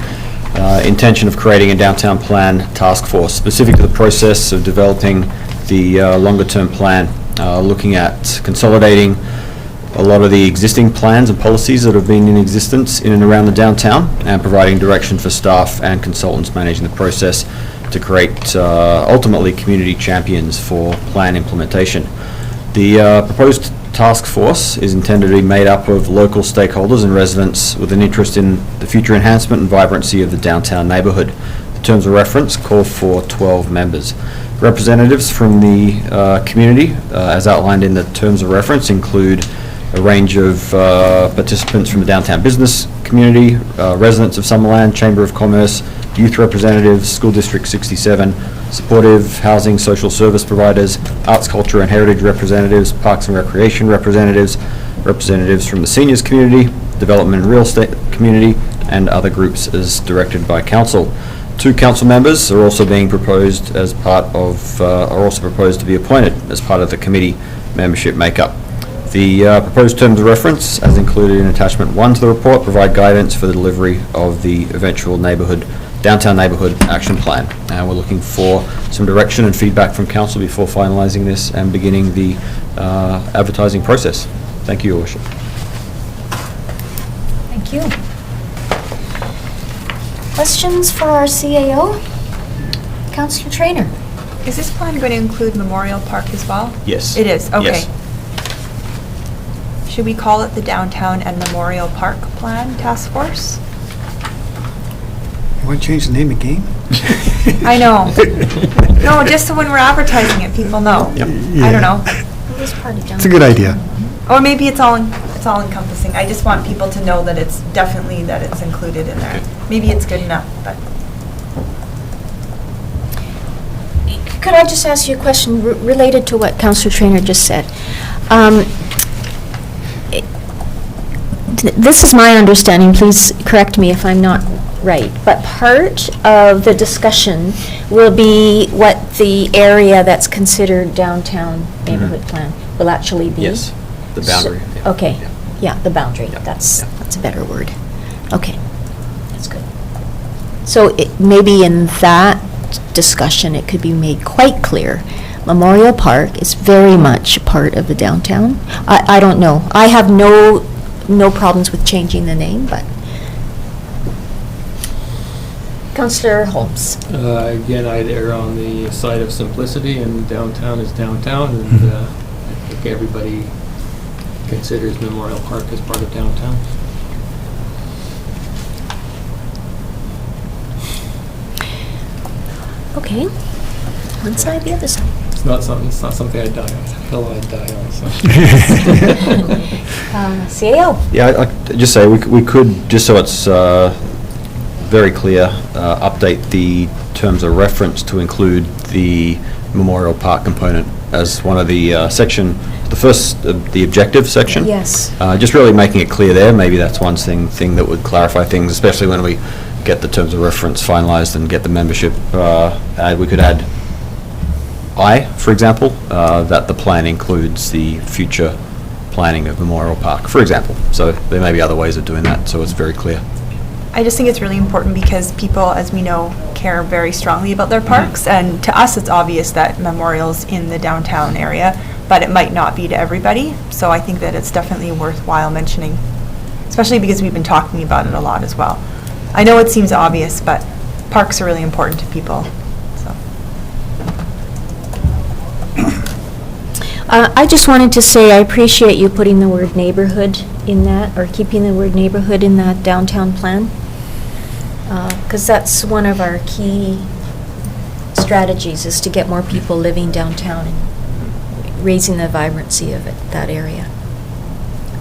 intention of creating a downtown plan task force, specific to the process of developing the longer-term plan, looking at consolidating a lot of the existing plans and policies that have been in existence in and around the downtown, and providing direction for staff and consultants managing the process to create ultimately community champions for plan implementation. The proposed task force is intended to be made up of local stakeholders and residents with an interest in the future enhancement and vibrancy of the downtown neighbourhood. The terms of reference call for 12 members. Representatives from the community, as outlined in the terms of reference, include a range of participants from the downtown business community, residents of Summerland, Chamber of Commerce, youth representatives, School District 67, supportive housing social service providers, arts, culture and heritage representatives, parks and recreation representatives, representatives from the seniors community, development and real estate community, and other groups as directed by council. 2 council members are also being proposed as part of, are also proposed to be appointed as part of the committee membership makeup. The proposed terms of reference, as included in attachment 1 to the report, provide guidance for the delivery of the eventual downtown neighbourhood action plan. And we're looking for some direction and feedback from council before finalising this and beginning the advertising process. Thank you, Your Worship. Thank you. Questions for our CAO? Councillor Traynor? Is this plan going to include Memorial Park as well? Yes. It is, okay. Yes. Should we call it the Downtown and Memorial Park Plan Task Force? you want to change the name again? I know. No, just so when we're advertising it, people know. I don't know. It was part of It's a good idea. Or maybe it's all encompassing. I just want people to know that it's definitely, that it's included in there. Maybe it's good enough, but. Could I just ask you a question related to what Councillor Traynor just said? This is my understanding, please correct me if I'm not right, but part of the discussion will be what the area that's considered downtown neighborhood plan will actually be? Yes, the boundary. Okay. Yeah, the boundary, that's a better word. Okay, that's good. So maybe in that discussion, it could be made quite clear. Memorial Park is very much a part of the downtown. I don't know. I have no problems with changing the name, but. Councillor Holmes. Again, I'd err on the side of simplicity, and downtown is downtown, and I think everybody considers Memorial Park as part of downtown. Okay. One side, the other side. It's not something I'd die on. It's a hill I'd die on, so. CAO. Yeah, I'd just say we could, just so it's very clear, update the terms of reference to include the Memorial Park component as one of the the objective section. Yes. Just really making it clear there. Maybe that's one thing that would clarify things, especially when we get the terms of reference finalized and get the membership. We could add for example, that the plan includes the future planning of Memorial Park, for example. So there may be other ways of doing that, so it's very clear. I just think it's really important because people, as we know, care very strongly about their parks, and to us it's obvious that Memorial's in the downtown area, but it might not be to everybody, so I think that it's definitely worthwhile mentioning, especially because we've been talking about it a lot as well. I know it seems obvious, but parks are really important to people, so. I just wanted to say I appreciate you putting the word neighborhood in that, or keeping the word neighborhood in that downtown plan, because that's one of our key strategies, is to get more people living downtown and raising the vibrancy of that area.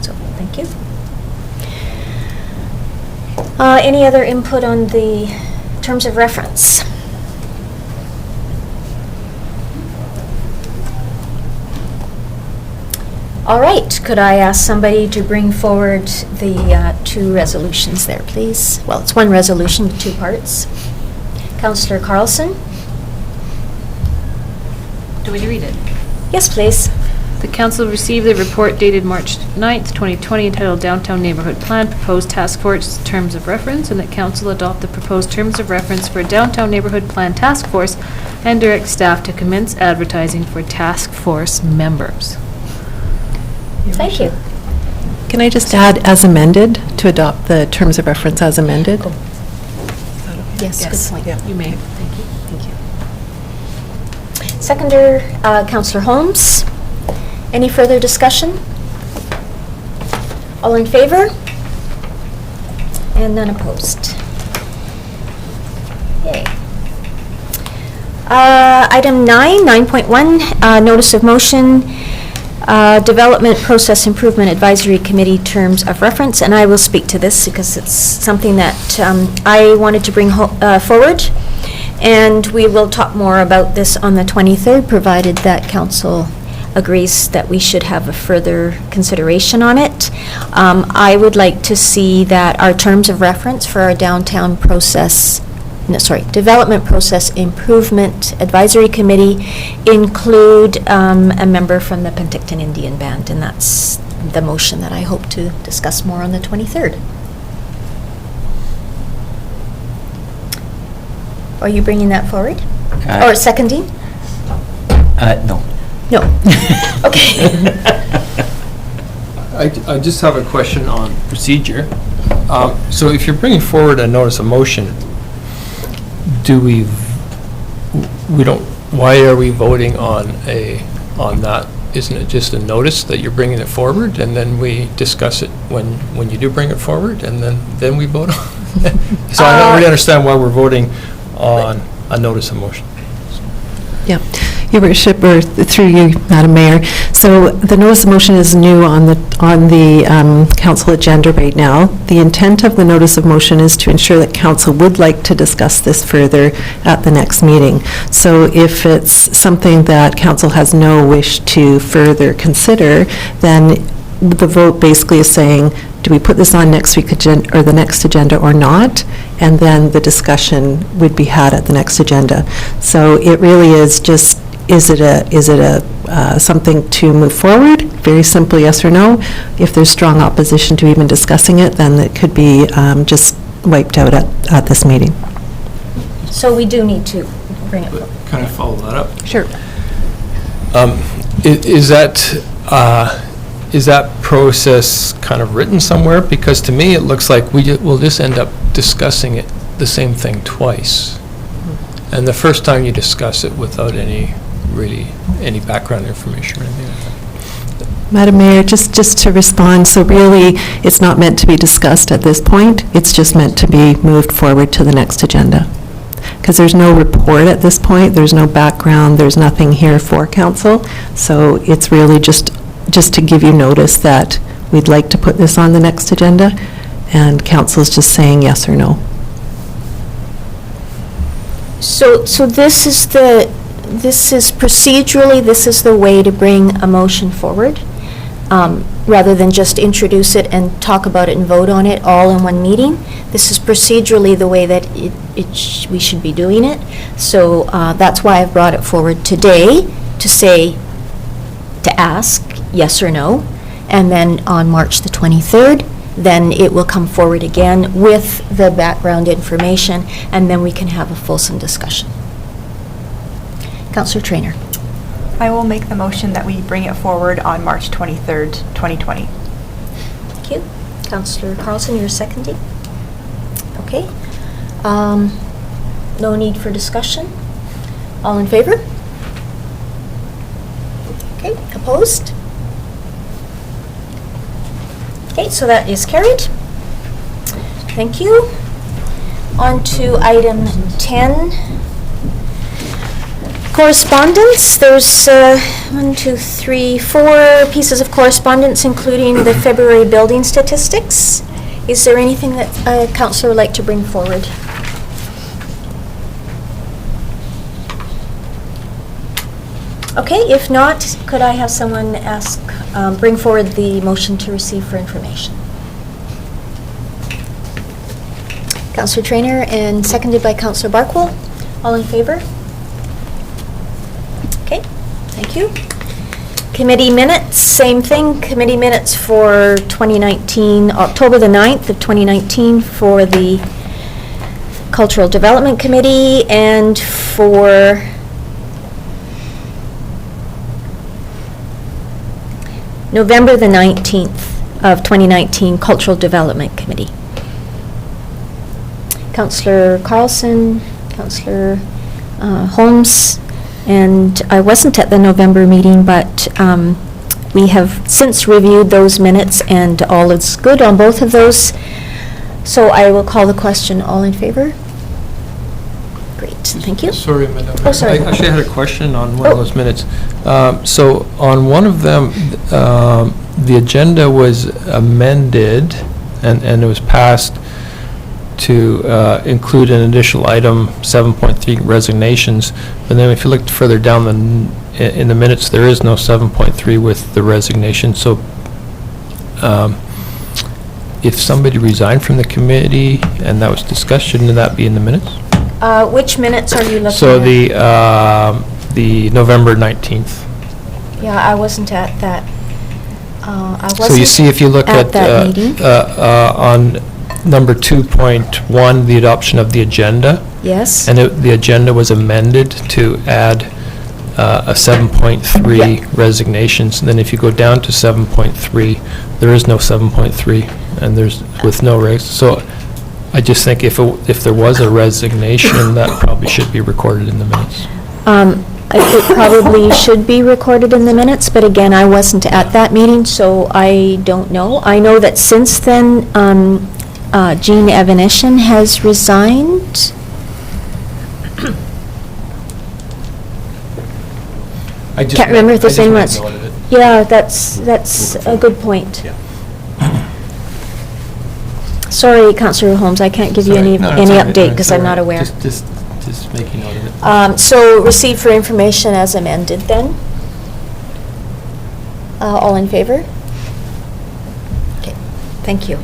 So, thank you. Any other input on the terms of reference? All right, could I ask somebody to bring forward the two resolutions there, please? Well, it's one resolution, two parts. Councillor Carlson? Do we read it? Yes, please. The council received the report dated March 9th, 2020, entitled Downtown Neighborhood Plan, Proposed Task Force Terms of Reference, and that council adopt the proposed terms of reference for Downtown Neighborhood Plan Task Force and direct staff to commence advertising for task force members. Thank you. Can I just add, as amended, to adopt the terms of reference as amended? Yes, good point. Yeah. You may. Thank you. Seconder, Councillor Holmes. Any further discussion? All in favor? And none opposed. Yay. Item 9.1, notice of motion, Development Process Improvement Advisory Committee Terms of Reference, and I will speak to this because it's something that I wanted to bring forward, and we will talk more about this on the 23rd, provided that Council agrees that we should have a further consideration on it. I would like to see that our terms of reference for our downtown Development Process Improvement Advisory Committee include a member from the Penticton Indian Band, and that's the motion that I hope to discuss more on the 23rd. Are you bringing that forward? Or seconding? No. No. Okay. I just have a question on procedure. So if you're bringing forward a notice of motion, why are we voting on that? Isn't it just a notice that you're bringing it forward, and then we discuss it when you do bring it forward, and then we vote on it? So I don't really understand why we're voting on a notice of motion. Yeah, Your Worship, or through you, Madam Mayor. So the notice of motion is new on the council agenda right now. The intent of the notice of motion is to ensure that council would like to discuss this further at the next meeting. So if it's something that council has no wish to further consider, then the vote basically is saying, do we put this on next week or the next agenda or not? And then the discussion would be had at the next agenda. So it really is just, is it something to move forward very simple yes or no. If there's strong opposition to even discussing it, then it could be just wiped out at this meeting. So we do need to bring it forward. Can I follow that up? Sure. Is that process kind of written somewhere? Because to me, it looks like we'll just end up discussing it, the same thing twice. And the first time you discuss it without any background information or anything like that. Madam Mayor, just to respond, so really, it's not meant to be discussed at this point. It's just meant to be moved forward to the next agenda. Because there's no report at this point, there's no background, there's nothing here for council. So it's really just to give you notice that we'd like to put this on the next agenda, and council's just saying yes or no. So this is procedurally, this is the way to bring a motion forward, rather than just introduce it and talk about it and vote on it all in one meeting. This is procedurally the way that we should be doing it. So that's why I've brought it forward today, to ask yes or no, and then on March the 23rd, then it will come forward again with the background information, and then we can have a fulsome discussion. Councillor Traynor. I will make the motion that we bring it forward on March 23rd, 2020. Thank you. Councillor Carlson, you're seconding? Okay. No need for discussion. All in favor? Okay, opposed? Okay, so that is carried. Thank you. On to item 10. Correspondence. There's 4 pieces of correspondence, including the February building statistics. Is there anything that a councillor would like to bring forward? Okay, if not, could I have someone bring forward the motion to receive for information? Councillor Traynor, and seconded by Councillor Barkwell. All in favor? Okay, thank you. Committee minutes, same thing. Committee minutes for 2019, October the 9th of 2019 for the Cultural Development Committee, and for November the 19th of 2019 Cultural Development Committee. Councillor Carlson, Councillor Holmes, and I wasn't at the November meeting, but we have since reviewed those minutes, and all is good on both of those. So I will call the question. All in favor? Great, thank you. Sorry, Madam Mayor. Oh, sorry. I actually had a question on one of those minutes. So on one of them, the agenda was amended, and it was passed to include an additional item, 7.3 resignations. But then if you look further down in the minutes, there is no 7.3 with the resignation. So if somebody resigned from the committee and that was discussed, shouldn't that be in the minutes? Which minutes are you looking So at? the November 19th. Yeah, I wasn't at that. So you see, if you look at that meeting. on number 2.1, the adoption of the agenda, Yes. and the agenda was amended to add a 7.3 resignations. And then if you go down to 7.3, there is no 7.3, and there's with no regs. So I just think if there was a resignation, that probably should be recorded in the minutes. It probably should be recorded in the minutes, but again, I wasn't at that meeting, so I don't know. I know that since then, Jean Evanishin has resigned. I just Can't remember if there's anyone else. noted it. Yeah, that's a good point. Yeah. Sorry, Councillor Holmes, I can't give you any No, it's all right. update No, because it's I'm all not right. aware. Just making note of it. So receive for information as amended then. All in favor? Okay, thank you.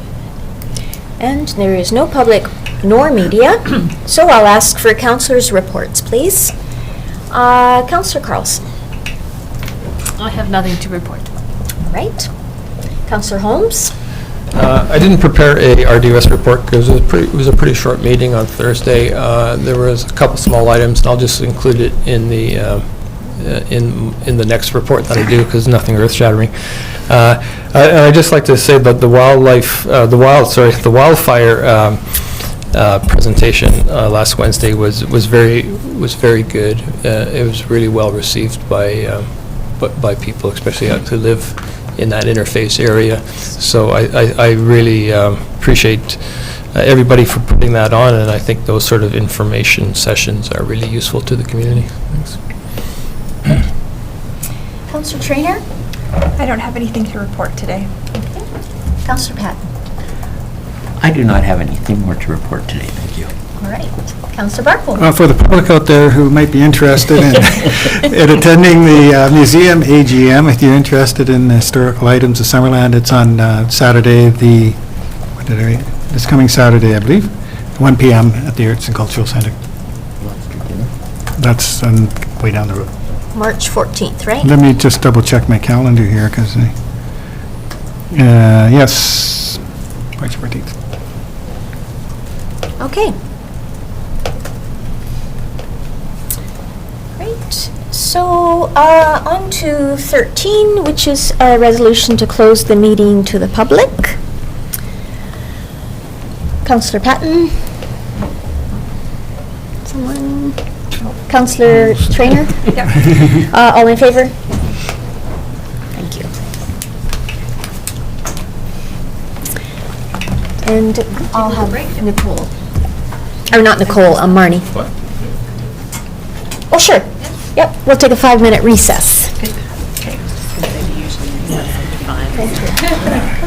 And there is no public nor media, so I'll ask for councillors' reports, please. Councillor Carlson. I have nothing to report. right. Councillor Holmes? I didn't prepare a RDS report because it was a pretty short meeting on Thursday. There was a couple small items, and I'll just include it in the next report that I do, because nothing earth-shattering. I'd just like to say that the wildfire presentation last Wednesday was very good. It was really well received by people, especially who live in that interface area. So I really appreciate everybody for putting that on, and I think those sort of information sessions are really useful to the community. Thanks. Councillor Traynor? I don't have anything to report today. Councillor Patton? I do not have anything more to report today, thank you. All right. Councillor Barkle? For the public out there who might be interested in attending the museum AGM, if you're interested in historical items of Summerland, it's on Saturday, this coming Saturday, I believe, 1 p.m. at the Arts and Cultural Centre. That's way down the road. March 14th, right? Let me just double check my calendar here, because, yes, March 14th. Okay. Great. So, on to 13, which is a resolution to close the meeting to the public. Councillor Patton? Someone? Councillor Traynor? All in favor? Thank you. And I'll have Nicole. Or not Nicole, Marnie. What? Oh, sure. Yep, we'll take a 5-minute recess. Thank you.